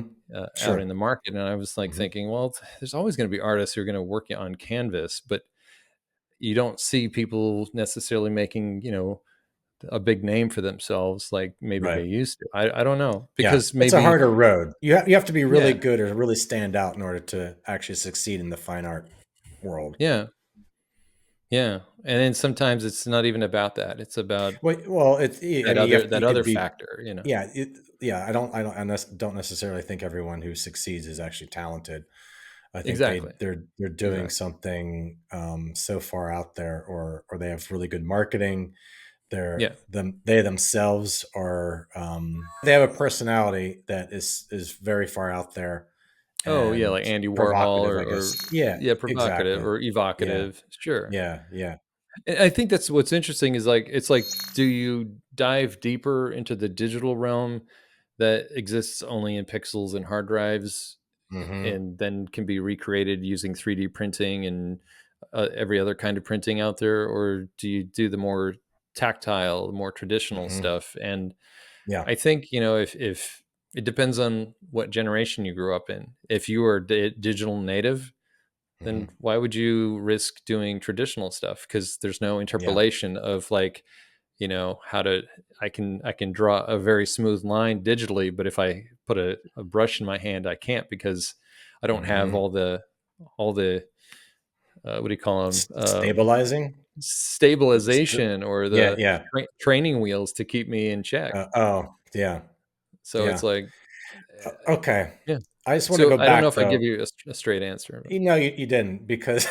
out in Sure. the market. And I was like Hmm. thinking, well, there's always going to be artists who are going to work on canvas, but you don't see people necessarily making, a big name for themselves like maybe they Right. used to. I don't know, Yeah, because it's a maybe, harder road. You have to be really yeah, good or really stand out in order to actually succeed in the fine art world. yeah, yeah. And then sometimes it's not even about that. It's about Well, it's I that mean other you that could other be factor. yeah yeah I don't necessarily think everyone who succeeds is actually talented. I think Exactly. they're doing Exactly. something so far out there, or they have really good marketing. Yeah. They themselves are they have a personality that is very far out there Oh yeah, and like Andy Warhol, provocative, or, I guess. or Yeah, yeah, provocative exactly. or Yeah, evocative. Sure. yeah. And I think that's what's interesting is like, it's like, do you dive deeper into the digital realm that exists only in pixels and hard drives, Hmm. and then can be recreated using 3D printing and every other kind of printing out there? Or do you do the more tactile, more traditional Hmm. stuff? And Yeah. I think, if it depends on what generation you grew up in. If you are digital native, then Hmm. why would you risk doing traditional stuff? Because there's no Yeah. interpolation of like, how to, I can draw a very smooth line digitally, but if I put a brush in my hand, I can't, because I don't have Hmm. all the what do you call them, Stabilizing. stabilization, or Yeah, the yeah. training wheels to keep me in check. Oh, yeah, So it's yeah. like, Okay. yeah. I just want to So go I don't know back if I give though. you a straight answer, You didn't because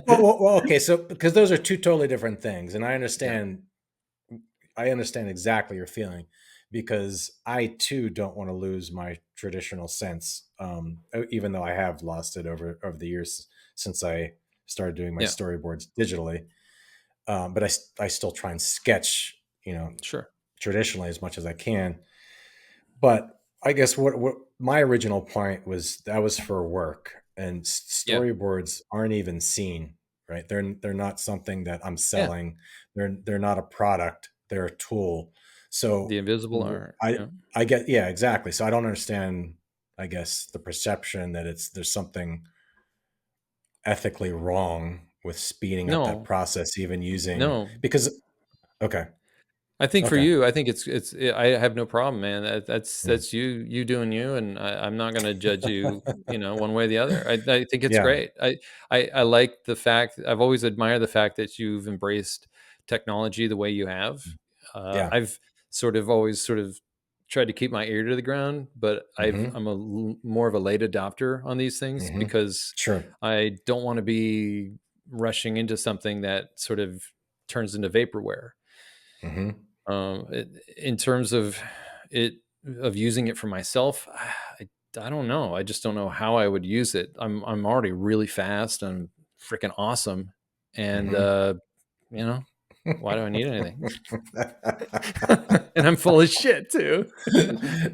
but okay. So because those are two totally different things, and yeah, I understand exactly your feeling because I too don't want to lose my traditional sense, even though I have lost it over the years since I started doing my yeah, storyboards digitally. But I still try and sketch, sure, traditionally as much as I can. But I guess what my original point was, that was for work, and yeah, storyboards aren't even seen, right? They're not something that I'm yeah. selling. They're not a product. They're a tool. The So invisible art. I Yeah. I get, yeah, exactly. So I don't understand. I guess the perception that there's something ethically wrong with speeding up that No, process, even using, no. because okay, I think for okay, you, I think I have no problem, man. That's mm, that's you doing you, and I'm not going to judge you, one way or the other. I think it's yeah, great. I like the fact, I've always admired the fact that you've embraced technology the way you have. yeah, I've sort of always sort of tried to keep my ear to the ground, but mm-hmm, I'm more of a late adopter on these things, mm-hmm, because sure, I don't want to be rushing into something that sort of turns into vaporware. mm-hmm, In terms of it, of using it for myself, I don't know. I just don't know how I would use it. I'm already really fast. I'm freaking awesome, and mm-hmm. you know, why do I need anything? And I'm full of shit too.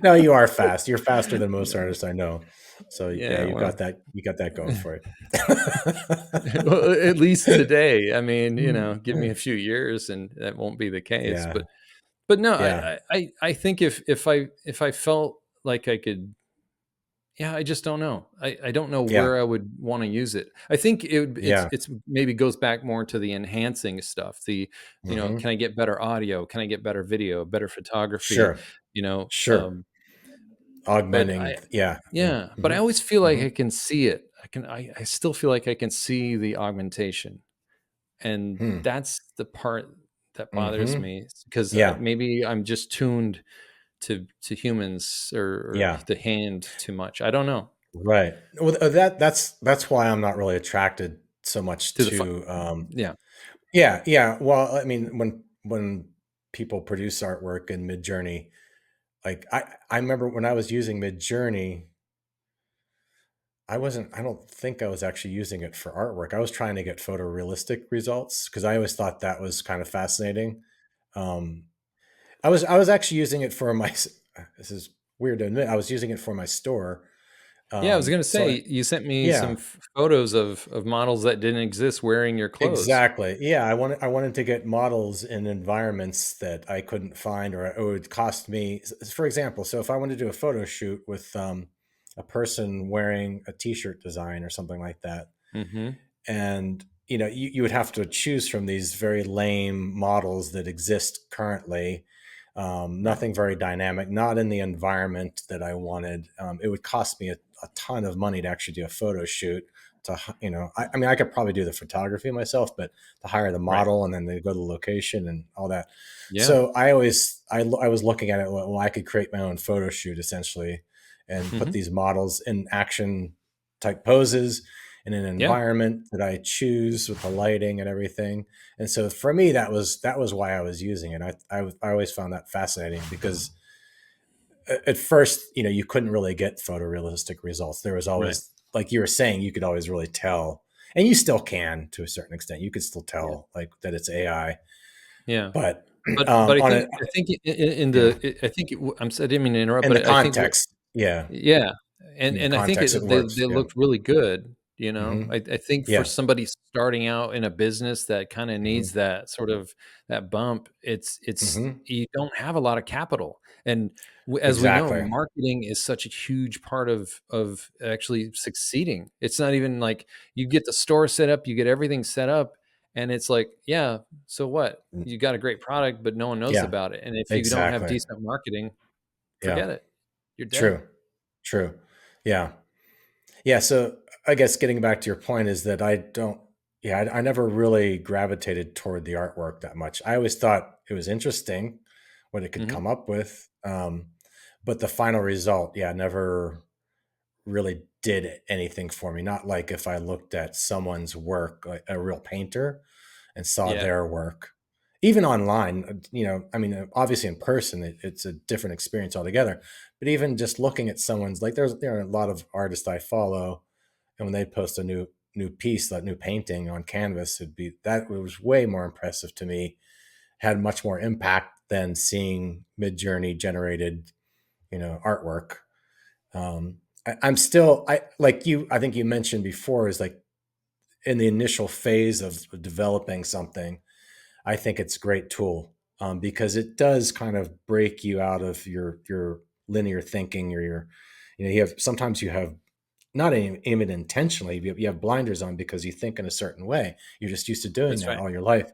No, you are fast. You're faster than most Yeah, artists I know. So yeah, yeah. Well, you got that going for well, at least you. today. I mean, give me a few years, and that won't be the case. Yeah, But no, yeah, I think if I felt like I could. Yeah, I just don't know. I don't know yeah, where I would want to use it. I think yeah. it's maybe goes back more to the enhancing stuff. Hmm. Can I get better audio? Can I get better video, better photography? Sure, You know, sure. but Augmenting, yeah. yeah, but Hmm. I always feel like Hmm. I can see it. I still feel like I can see the augmentation, and Hmm. that's the part that bothers Hmm. me, because Yeah, maybe I'm just tuned to humans, or yeah. the hand too much. I don't know. Right. Well, that's why I'm not really attracted so much To the fun. to. Yeah. Yeah, yeah. Well, I mean, when people produce artwork in Midjourney, like I remember when I was using Midjourney, I don't think I was actually using it for artwork. I was trying to get photorealistic results because I always thought that was kind of fascinating. Um, I was actually using it for my. This is weird to admit. I was using it for my store. Yeah, I was gonna So say, you sent me some yeah, photos of models that didn't exist wearing your clothes. exactly. Yeah, I wanted to get models in environments that I couldn't find, or it would cost me. For example, so if I wanted to do a photo shoot with a person wearing a T-shirt design or something like that, Mhm. and you would have to choose from these very lame models that exist currently. Right. Nothing very dynamic, not in the environment that I wanted. It would cost me a ton of money to actually do a photo shoot. I mean, I could probably do the photography myself, but to hire the Right. model and then they go to the location and all that. Yeah. So I was looking at it. Well, I could create my own photo shoot essentially, and put Mhm. these models in action type poses in an Yeah. environment that I choose with the lighting and everything. And so for me, that was why I was using it. I always found that fascinating because at first, you couldn't really get photorealistic results. There was Right. always, like you were saying, you could always really tell, and you still can to a certain extent. You could still Yeah. tell like that it's AI, Yeah. but But I on think it, I think in yeah, the I think I didn't mean to interrupt, in the but I think context, yeah, yeah, in the and I think context, it they works. Yeah. looked really good, you know? Hmm. I think for Yeah. somebody starting out in a business that kinda Hmm. needs that sort of that bump, it's Hmm. you don't have a lot of capital, and as we know, Exactly. marketing is such a huge part of actually succeeding. It's not even like you get the store set up, you get everything set up, and it's like, yeah, so what? Mm, You got a great product, but no one knows yeah. about it, and if you don't have Exactly. decent marketing, Yeah. forget it. You're dead. True. True. Yeah. Yeah. So I guess getting back to your point is that I don't, yeah, I never really gravitated toward the artwork that much. I always thought it was interesting what it could Mhm. come up with. But the final result, yeah, never really did anything for me. Not like if I looked at someone's work, like a real painter, and saw Yeah, their work. Even online, I mean, obviously in person, it's a different experience altogether. But even just looking at someone's, like, there are a lot of artists I follow, and when they post a new piece, that new painting on canvas, that was way more impressive to me. Had much more impact than seeing Mid-Journey generated, artwork. I'm still, I like you. I think you mentioned before, is like in the initial phase of developing something. I think it's a great tool, because it does kind of break you out of your linear thinking, or you have, sometimes you have, not even intentionally, you have blinders on because you think in a certain way. You're just used to doing that's that right. all your life.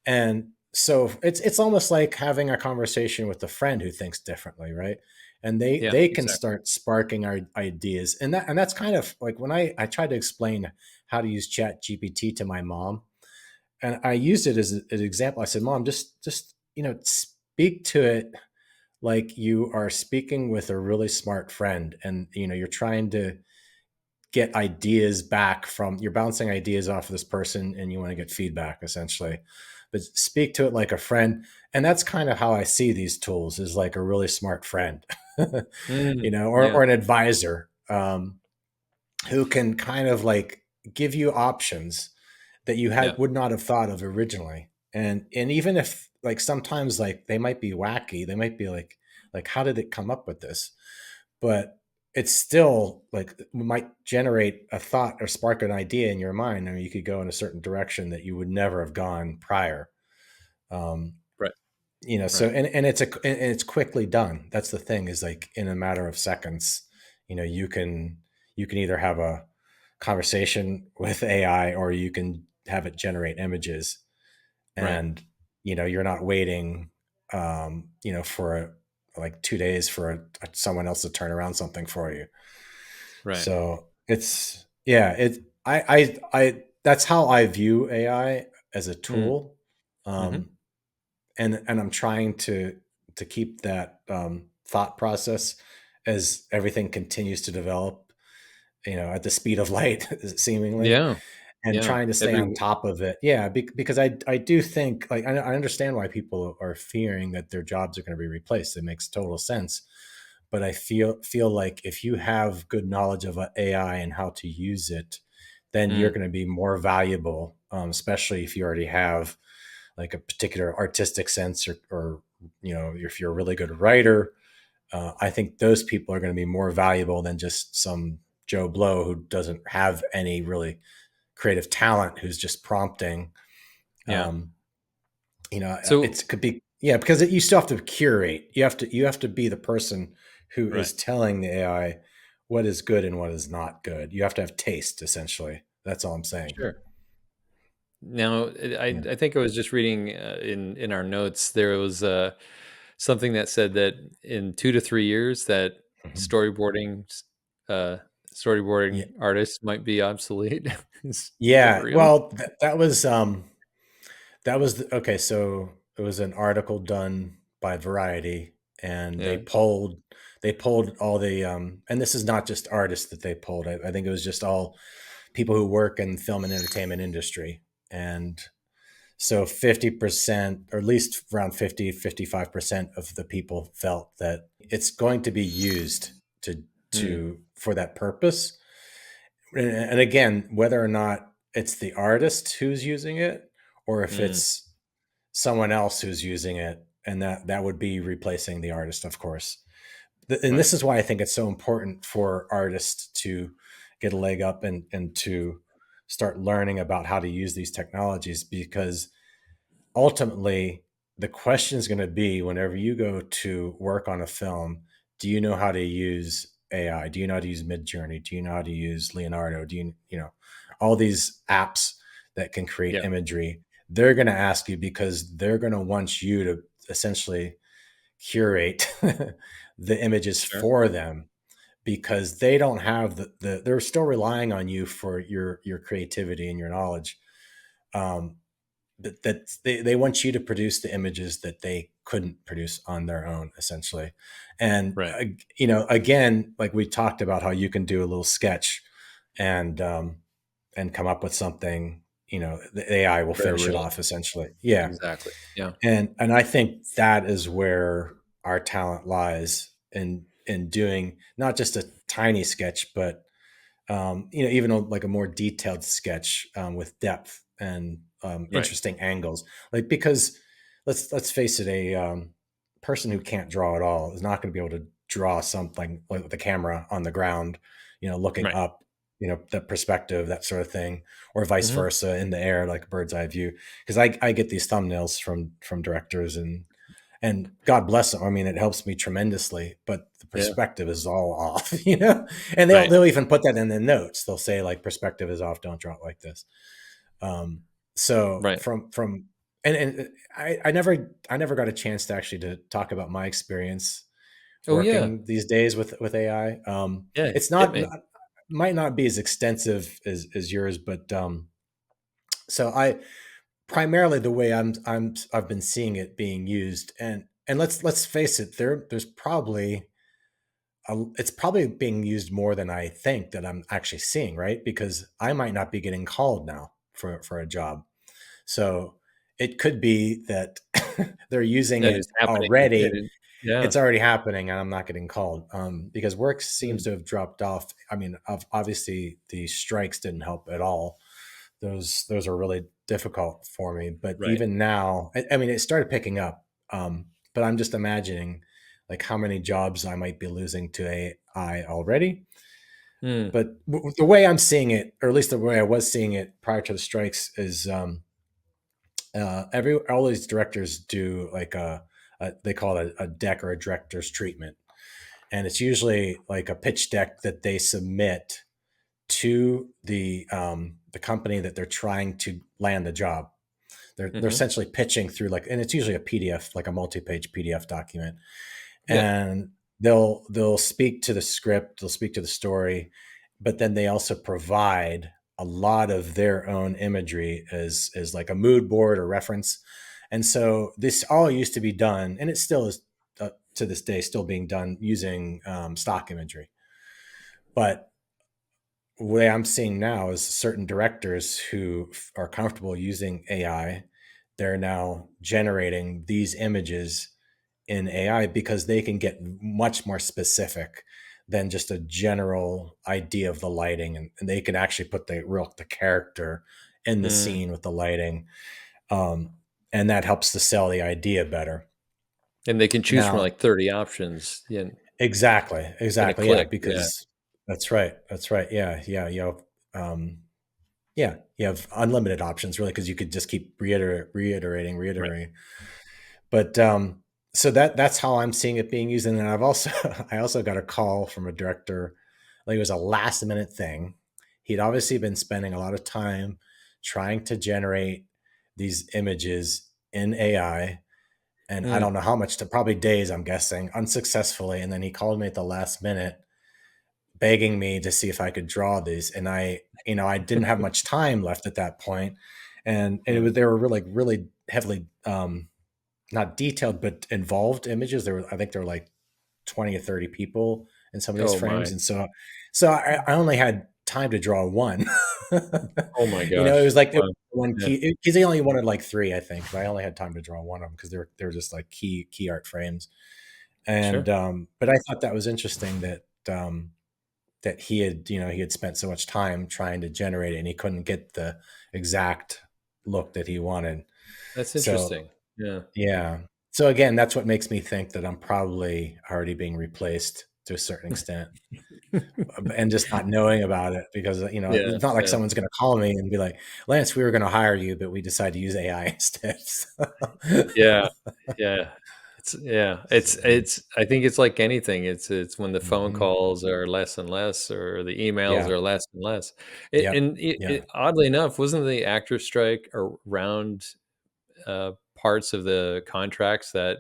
And so it's almost like having a conversation with a friend who thinks differently, right? And they Yeah, they can exactly. start sparking our ideas. And that's kind of like when I tried to explain how to use Chat GPT to my mom, and I used it as an example. I said, "Mom, just speak to it like you are speaking with a really smart friend, and you're trying to get ideas back from, you're bouncing ideas off of this person, and you want to get feedback essentially, but speak to it like a friend." And that's kind of how I see these tools, is like a really smart friend, Mm, or yeah, an advisor, who can kind of like give you options that you yeah, would not have thought of originally. And even if, like, sometimes, like, they might be wacky, they might be like, how did it come up with this? But it's still like, might generate a thought or spark an idea in your mind. I mean, you could go in a certain direction that you would never have gone prior. um, right, so, right, and it's quickly done. That's the thing, is like in a matter of seconds, you can either have a conversation with AI, or you can have it generate images. right, And you're not waiting, for like 2 days for someone else to turn around something for you. right. So it's, yeah, that's how I view AI, as a Mm, tool. mhm. um, and I'm trying to keep that thought process, as everything continues to develop, at the speed of light, seemingly, Yeah, and yeah. trying to stay Every on top of it. Yeah, because I do think, like, I understand why people are fearing that their jobs are going to be replaced. It makes total sense. But I feel like if you have good knowledge of AI and how to use it, then you're mm, going to be more valuable, especially if you already have like a particular artistic sense, or if you're a really good writer, I think those people are going to be more valuable than just some Joe Blow who doesn't have any really creative talent, who's just prompting. Yeah. Um, So it could be, yeah, because you still have to curate. You have to be the person who right. is telling the AI what is good and what is not good. You have to have taste, essentially. That's all I'm saying. Sure. Now, Yeah. I think I was just reading in our notes there was something that said that in 2 to 3 years that Mhm. storyboarding uh, Yeah. storyboarding artists might be obsolete. Is that Yeah. real? Well, okay. So it was an article done by Variety, and they Yeah. polled all the and this is not just artists that they polled. I think it was just all people who work in film and entertainment industry. And so 50%, or at least around 50, 55% of the people felt that it's going to be used to Hmm. for that purpose. And again, whether or not it's the artist who's using it, or if Hmm. it's someone else who's using it, and that would be replacing the artist, of course. And Right. this is why I think it's so important for artists to get a leg up and to start learning about how to use these technologies, because ultimately the question is going to be, whenever you go to work on a film, do you know how to use AI? Do you know how to use Midjourney? Do you know how to use Leonardo? All these apps that can create Yeah. imagery? They're going to ask you, because they're going to want you to essentially curate the images Sure. for them, because they don't have they're still relying on you for your creativity and your knowledge. Um, that they want you to produce the images that they couldn't produce on their own, essentially. And Right. again, like we talked about, how you can do a little sketch and and come up with something. The AI will Very finish it real. off, essentially. Yeah. Exactly. Yeah. And I think that is where our talent lies, in doing not just a tiny sketch, but even like a more detailed sketch, with depth and Right. interesting angles. Like, because let's face it, a person who can't draw at all is not going to be able to draw something like with the camera on the ground, looking Right. up, the perspective, that sort of thing, or vice Hmm. versa, in the air, like a bird's eye view. Because I get these thumbnails from directors, and God bless them. I mean, it helps me tremendously, but the Yeah. perspective is all off, you know. And they'll Right. they'll even put that in the notes. They'll say, like, perspective is off. Don't draw it like this. So Right. from and I never got a chance to actually to talk about my experience Oh yeah. working these days with AI. Yeah. It's Hit not, me. might not be as extensive as yours, but so I primarily, the way I've been seeing it being used, and let's face it, there's probably it's probably being used more than I think that I'm actually seeing, right? Because I might not be getting called now for a job. So it could be that they're using That is it happening. already. Yeah. It's already happening, and I'm not getting called, because work seems Mm. to have dropped off. I mean, obviously the strikes didn't help at all. Those are really difficult for me. But Right. even now, I mean, it started picking up. But I'm just imagining, like, how many jobs I might be losing to AI already. Mm. But the way I'm seeing it, or at least the way I was seeing it prior to the strikes, is every all these directors do like they call it a deck, or a director's treatment, and it's usually like a pitch deck that they submit to the company that they're trying to land the job. They're Mhm. essentially pitching through, like, and it's usually a PDF, like a multi-page PDF document, Yeah. and they'll speak to the script, they'll speak to the story, but then they also provide a lot of their own imagery as like a mood board or reference. And so this all used to be done, and it still is, to this day, still being done using stock imagery. But the way I'm seeing now is certain directors who are comfortable using AI, they're now generating these images in AI, because they can get much more specific than just a general idea of the lighting, and they can actually put the character in the Mm. scene with the lighting, um, and that helps to sell the idea better. And they can choose from Now, like 30 options exactly, in a exactly, yeah, click. Yeah. because that's right, yeah, yeah, um, yeah, you have unlimited options really because you could just keep Right. reiterating. But so that's how I'm seeing it being used. And then I've also I also got a call from a director, like it was a last minute thing. He'd obviously been spending a lot of time trying to generate these images in AI, and I Mm. don't know how much to probably days, I'm guessing, unsuccessfully. And then he called me at the last minute begging me to see if I could draw these. And I didn't have much time left at that point. And it Mm. was, they were really heavily, not detailed, but involved images. I think there were like 20 or 30 people in some of these Oh frames. my. And so I only had time to draw one. Oh my It gosh. was like Wow. one Yeah. key, because he only wanted like three, I think. But I only had time to draw one of them because they're just like key art frames. And Sure. but I thought that was interesting that he had spent so much time trying to generate it and he couldn't get the exact look that he wanted. That's So interesting. Yeah. yeah. So again, that's what makes me think that I'm probably already being replaced to a certain extent, and just not knowing about it because Yeah. it's not like Yeah. someone's going to call me and be like, "Lance, we were going to hire you, but we decided to use AI instead." Yeah. Yeah. So, I think it's like anything. It's when the phone mhm. calls are less and less, or the emails Yeah. are less and less. Yep. And Yeah. oddly enough, wasn't the actor strike around parts of the contracts that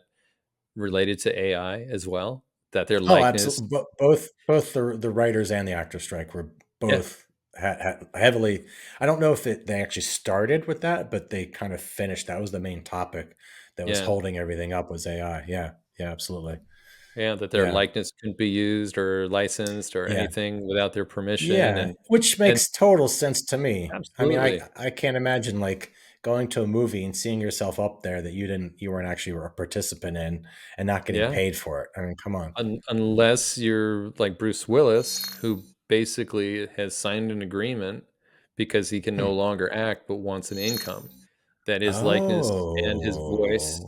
related to AI as well? That their Oh, likeness. absolutely. Both the writers and the actor strike were Yeah. both heavily. I don't know if they actually started with that, but they kind of finished. That was the main topic that was Yeah. holding everything up was AI. Yeah, yeah, absolutely. Yeah, that their Yeah, likeness couldn't be used or licensed or yeah, anything without their permission. yeah. Which And makes total sense to me. I mean, I absolutely. I can't imagine like going to a movie and seeing yourself up there that you weren't actually a participant in and not getting Yeah. paid for it. I mean, come on. Unless you're like Bruce Willis, who basically has signed an agreement because he can Hmm. no longer act but wants an income, that his likeness and his voice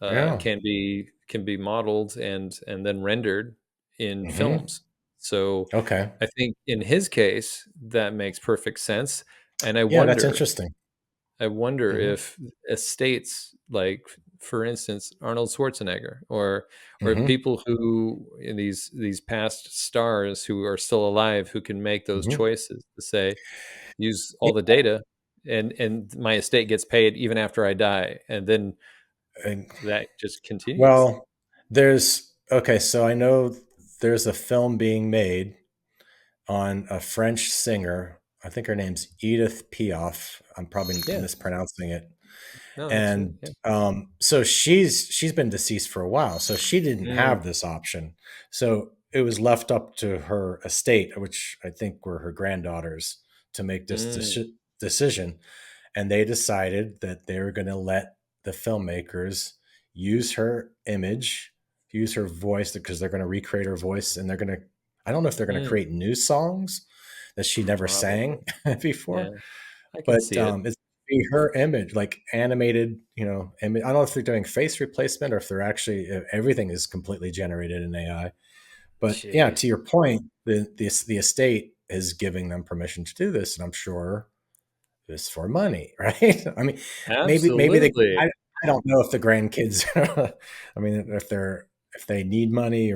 Oh, yeah. can be modeled and then rendered in Hmm. films. So Okay. I think in his case that makes perfect sense. And Yeah, that's interesting. I wonder Mhm, if estates like, for instance, Arnold Schwarzenegger, or mhm, people who in these past stars who are still alive who can make those mhm. choices to say, use Yeah, all the data, and my estate gets paid even after I die, and then and that just continues. well, there's okay, so I know there's a film being made on a French singer. I think her name's Edith Piaf. I'm probably Yeah, mispronouncing it. no, that's it. And Yeah. so she's been deceased for a while, so she didn't Mm, have this option. So it was left up to her estate, which I think were her granddaughters, to make this mm, decision. And they decided that they were going to let the filmmakers use her image, use her voice, because they're going to recreate her voice, and they're going to, I don't know if they're going to mm, create new songs that she never probably. sang Yeah, before, I can but see it. it's be her image, like animated, I don't know if they're doing face replacement or if they're actually, everything is completely generated in AI. But yeah, to Jeez. your point, the estate is giving them permission to do this, and I'm sure it's for money, right? I mean, maybe they. Absolutely. I don't know if the grandkids. I mean, if they need money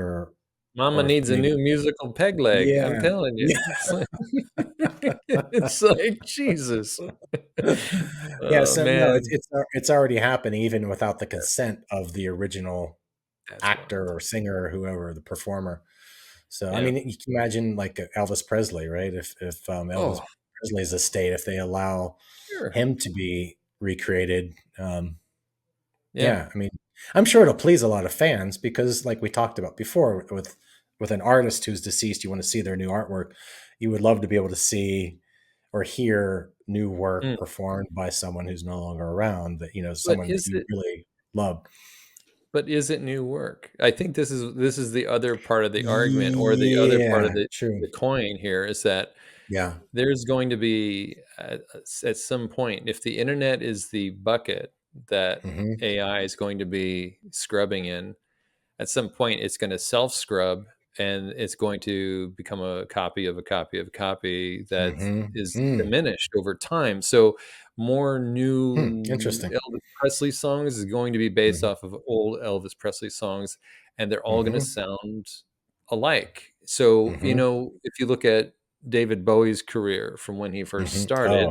Mama or if needs a maybe new musical peg leg. I'm yeah telling you. It's like, it's like Jesus. yeah. Oh So no, man. it's already happening even without the Yeah, consent of the original that's actor wild. or singer or whoever the performer. So I Yeah. mean, you can imagine like Elvis Presley, right? If Elvis Oh, Presley's estate, if they allow sure. him to be recreated, Yeah. yeah, I mean, I'm sure it'll please a lot of fans because, like we talked about before, with an artist who's deceased, you want to see their new artwork. You would love to be able to see or hear new work Mm. performed by someone who's no longer around. That But someone that is you it really love. but is it new work? I think this is the other part of the argument, or the other part of Yeah, true. the coin here, is that Yeah. there's going to be at some point, if the internet is the bucket, that Hmm. AI is going to be scrubbing in. At some point, it's going to self scrub, and it's going to become a copy of a copy of a copy that Hmm. is Mm. diminished over time. So more new Interesting. Elvis Presley songs is going to be based Hmm. off of old Elvis Presley songs, and they're all going to Hmm. sound alike. So, Hmm. if you look at David Bowie's career from when he first Hmm. Oh, started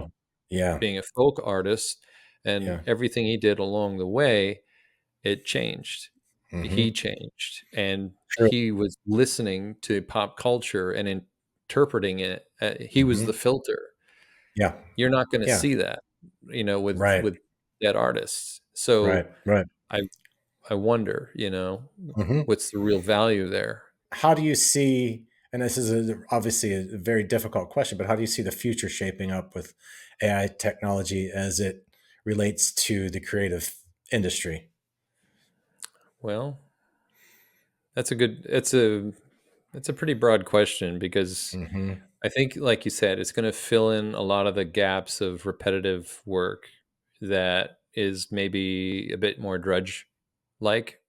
yeah. being a folk artist, and Yeah. everything he did along the way, it changed. He Hmm. changed, and True. he was listening to pop culture and interpreting it. He was the Hmm. filter. Yeah. You're not going to Yeah. see that, Right. with dead artists. So Right. Right. I I wonder, Hmm. what's the real value there? How do you see, and this is obviously a very difficult question, but how do you see the future shaping up with AI technology as it relates to the creative industry? Well, that's a good. It's a pretty broad question because Hmm. I think, like you said, it's going to fill in a lot of the gaps of repetitive work that is maybe a bit more drudge like.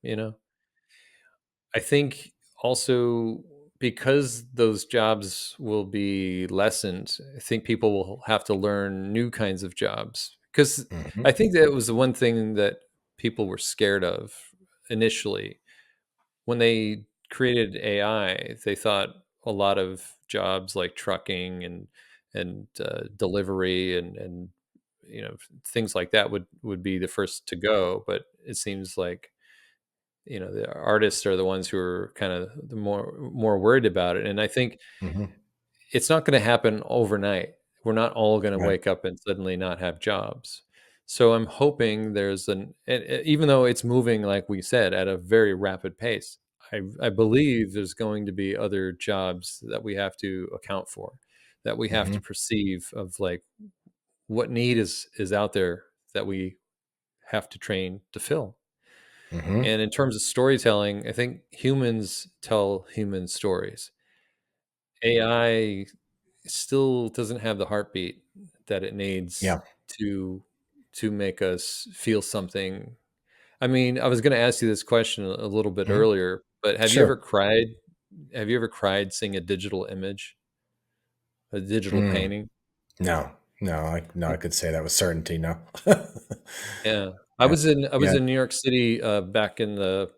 I think also because those jobs will be lessened, I think people will have to learn new kinds of jobs. Because Hmm. I think that was the one thing that people were scared of initially when they created AI. They thought a lot of jobs like trucking and delivery and things like that would be the first to go. But it seems like the artists are the ones who are kind of the more worried about it. And I think Hmm. it's not going to happen overnight. We're not all going to Right. wake up and suddenly not have jobs. So I'm hoping even though it's moving, like we said, at a very rapid pace, I believe there's going to be other jobs that we have to account for, that we have to Hmm. perceive of, like, what need is out there that we have to train to fill. Hmm. And in terms of storytelling, I think humans tell human stories. AI still doesn't have the heartbeat that it needs Yeah. to to make us feel something. I mean, I was going to ask you this question a little bit Hmm. earlier, but have you ever Sure. cried? Have you ever cried seeing a digital image, a digital Mm. painting? No, no, I could say that with certainty. No. Yeah. Yeah. I was Yeah. in New York City back in the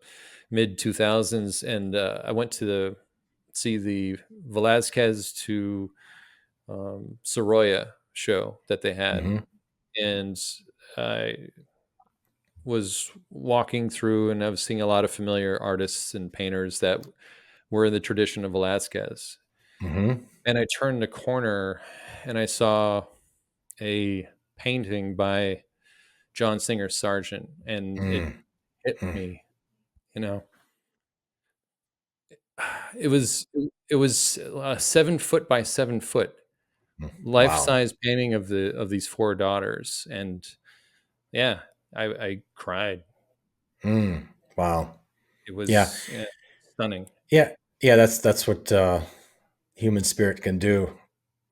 mid 2000s, and I went to see the Velazquez to Sorolla show that they had, Hmm. and I was walking through, and I was seeing a lot of familiar artists and painters that were in the tradition of Velazquez. Hmm. And I turned the corner, and I saw a painting by John Singer Sargent, and it Mm. hit Mm. me. You know, it was it was 7 foot by 7 foot Mm. Wow. life-size painting of these four daughters, and yeah, I cried. Mm. Wow. It Yeah. was, yeah, stunning. Yeah. Yeah. That's what human spirit can do.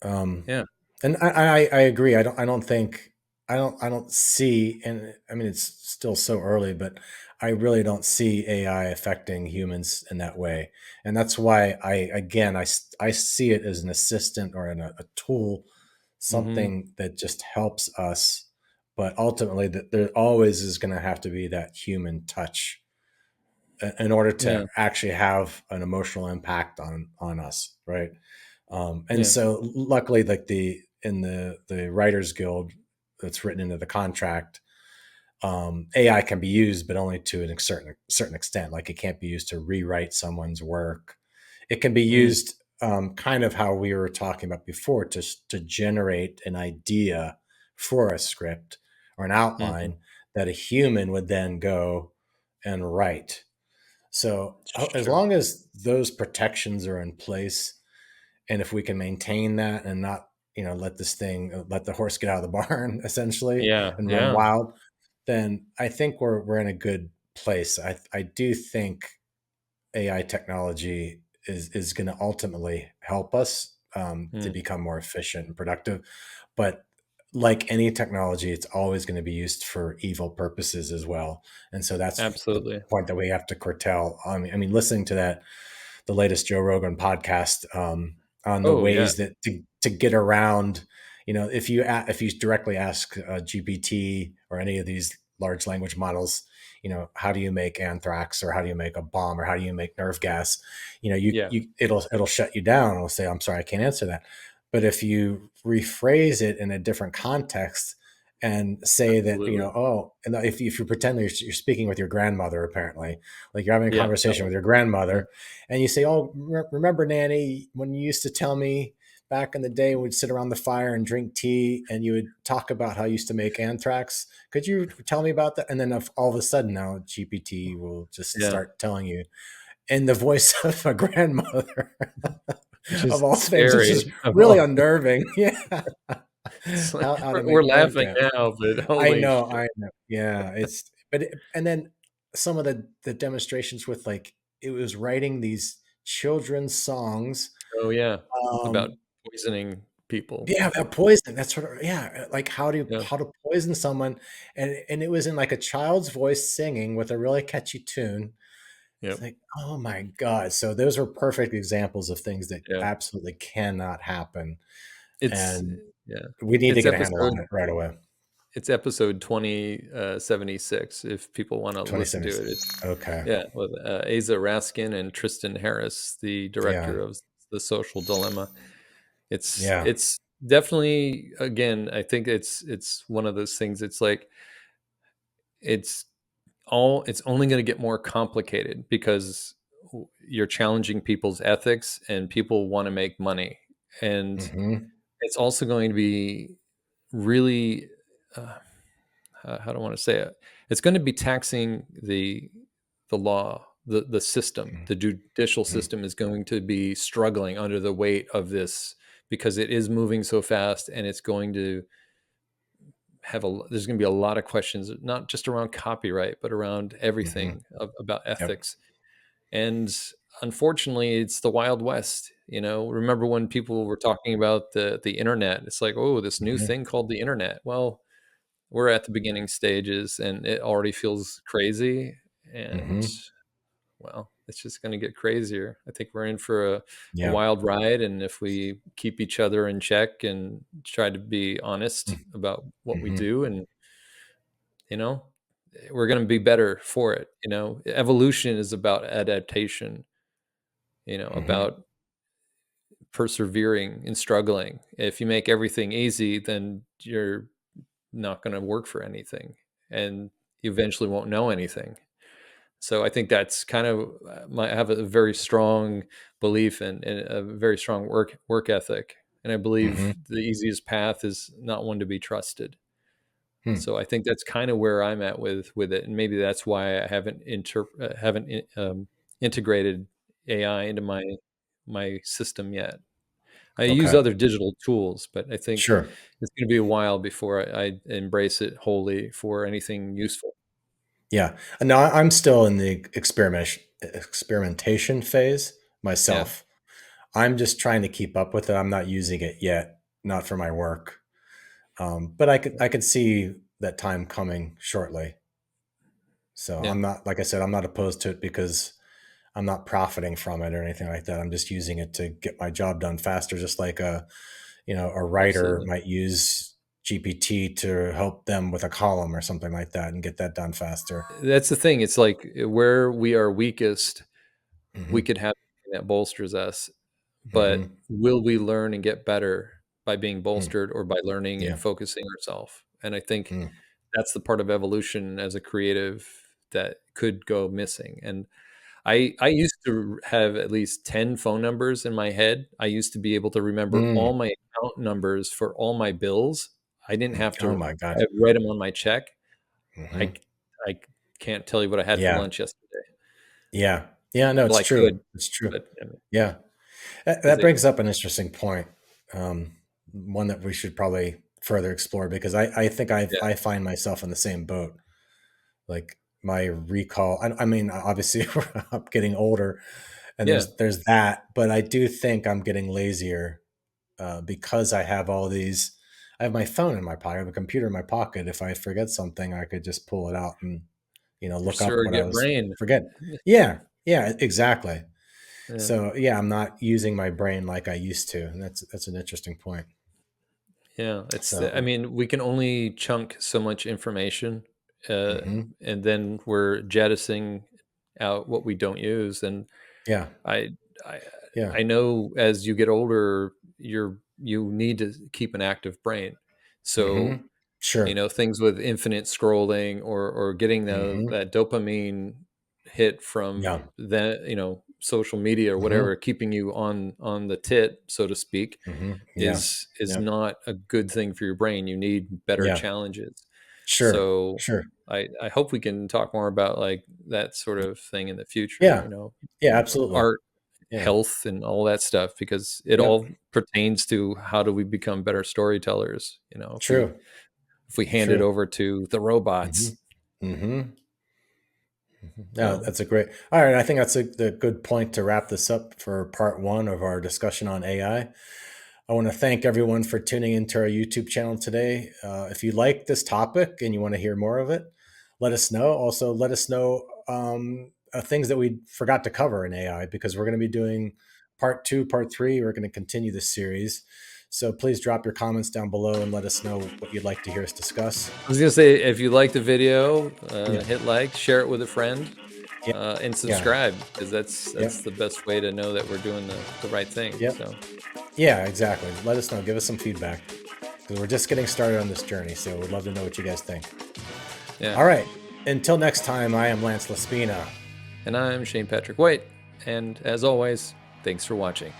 Um, Yeah. and I agree. I don't think I don't see, and I mean it's still so early, but I really don't see AI affecting humans in that way, and that's why I see it as an assistant or a tool, Mhm. something that just helps us, but ultimately that there always is going to have to be that human touch in order Yeah. to actually have an emotional impact on us, right? And Yeah. so luckily, like the Writers Guild, that's written into the contract, AI can be used, but only to a certain extent. Like it can't be used to rewrite someone's work. It can be Mm. used kind of how we were talking about before to generate an idea for a script or an Mhm. outline that a human would then go and write. So as Sure. long as those protections are in place, and if we can maintain that and not let this thing let the horse get out of the barn essentially Yeah. and run Yeah. wild, then I think we're in a good place. I do think AI technology is going to ultimately help us to Mm. become more efficient and productive, but like any technology, it's always going to be used for evil purposes as well. And so that's the Absolutely. point that we have to curtail. I mean, listening to the latest Joe Rogan podcast, on the Oh yeah. ways that to get around, if you directly ask GPT or any of these large language models, how do you make anthrax, or how do you make a bomb, or how do you make nerve gas, Yeah. it'll shut you down. It'll say, I'm sorry, I can't answer that. But if you rephrase it in a different context and say that, Absolutely. oh, and if you pretend that you're speaking with your grandmother, apparently, like you're having a Yeah. That conversation one. with your Yeah. grandmother, and you say, oh, remember, Nanny, when you used to tell me back in the day, we'd sit around the fire and drink tea, and you would talk about how you used to make anthrax. Could you tell me about that? And then all of a sudden now GPT will just Yeah. start telling you in the voice of a grandmother Which of is all things, which is scary. Of really all, unnerving. Yeah. it's like, How to we're make nerve laughing gas. now, but I holy know, shit. I know. Yeah, and then some of the demonstrations with, like, it was writing these children's songs. Oh yeah. About Um, poisoning people. yeah, about poison. That's what. Yeah, like Yeah. how to poison someone, and it was in like a child's voice singing with a really catchy tune. It's Yep. like, oh my god! So those are perfect examples of things that Yeah. absolutely cannot happen, It's and yeah. we need to It's get a handle on episode it right away. it's episode 2076 if people want to listen to it. 2076. It's Okay. yeah, with Asa Raskin and Tristan Harris, the Yeah. director of The Social Dilemma. Yeah. It's definitely, again, I think it's one of those things. It's like it's it's only going to get more complicated because you're challenging people's ethics and people want to make money, and Hmm. it's also going to be really uh, how do I want to say it? It's going to be taxing the law, the system. The judicial Hmm. system is going to be struggling under the weight of this because it is moving so fast, and it's going to there's going to be a lot of questions, not just around copyright, but around Hmm. everything about Yep. ethics. And unfortunately, it's the Wild West. Remember when people were talking about the internet? It's like, oh, this new Hmm. thing called the internet. Well, we're at the beginning stages, and it already feels crazy. And Hmm. well, it's just going to get crazier. I think we're in for a Yeah. wild ride, and if we keep each other in check and try to be honest about what we Hmm. do, and you know we're going to be better for it. Evolution is about adaptation, Hmm. about persevering and struggling. If you make everything easy, then you're not going to work for anything, and you eventually won't know anything. So I think that's kind of I have a very strong belief and a very strong work ethic, and I believe Hmm. the easiest path is not one to be trusted. Hmm. So I think that's kind of where I'm at with it, and maybe that's why I haven't integrated AI into my system yet. I use Okay. other digital tools, but I think Sure. it's going to be a while before I embrace it wholly for anything useful. Yeah. No, I'm still in the experimentation phase Yeah, myself. I'm just trying to keep up with it. I'm not using it yet, not for my work. But I could see that time coming shortly. So yeah, I'm not, like I said, I'm not opposed to it because I'm not profiting from it or anything like that. I'm just using it to get my job done faster, just like a writer absolutely. might use GPT to help them with a column or something like that and get that done faster. That's the thing. It's like where we are weakest, we Hmm. could have something that bolsters us, but Hmm. will we learn and get better by being Mm. bolstered or by learning and Yeah. focusing ourselves? And I think Mm. that's the part of evolution as a creative that could go missing. And I used to have at least 10 phone numbers in my head. I used to be able to remember Mm. all my account numbers for all my bills. I didn't have Oh to my God. write them on my check. I Hmm. I can't tell you what I had for Yeah. lunch yesterday. Yeah. Yeah. No, Well, it's I true. could, It's true. but Yeah. because That brings up an interesting point. One that we should probably further explore, because I think yeah, I find myself in the same boat. Like my recall, I mean, obviously I'm getting older, and yeah, there's that, but I do think I'm getting lazier because I have all these. I have my phone in my pocket, I have a computer in my pocket. If I forget something, I could just pull it out and, Your look up what I surrogate was brain. forgetting. Yeah, yeah, exactly. Yeah. So yeah, I'm not using my brain like I used to, and that's an interesting point. Yeah, I So, mean, we can only chunk so much information, uh, hmm and then we're jettisoning out what we don't use. And yeah, I, I, yeah, I know as you get older, you need to keep an active brain. hmm So, sure, things with infinite scrolling or getting hmm that dopamine hit from yeah, social media or hmm whatever, keeping you on the tit, so to speak, yeah, is yeah, not a good thing for your brain. You need better yeah, challenges. sure, So sure, I hope we can talk more about like that sort of thing in the future, yeah, yeah, absolutely, art, yeah, health, and all that stuff, because it yep, all pertains to how do we become better storytellers, true, if we hand it true. over to the hmm robots. hmm Yeah, So that's a great. All right, I think that's the good point to wrap this up for part one of our discussion on AI. I want to thank everyone for tuning into our YouTube channel today. If you like this topic and you want to hear more of it, let us know. Also, let us know things that we forgot to cover in AI, because we're going to be doing part two, part three. We're going to continue this series. So please drop your comments down below and let us know what you'd like to hear us discuss. I was gonna say, if you like the video, Yeah, hit like, share it with a friend, yeah, and yeah, subscribe, because yep, that's the best way to know that we're doing the right thing. yep. So Yeah, exactly. Let us know. Give us some feedback, because we're just getting started on this journey. So we'd love to know what you guys think. yeah, All right. Until next time, I am Lance Laspina. and I'm Shane Patrick White, and as always, thanks for watching.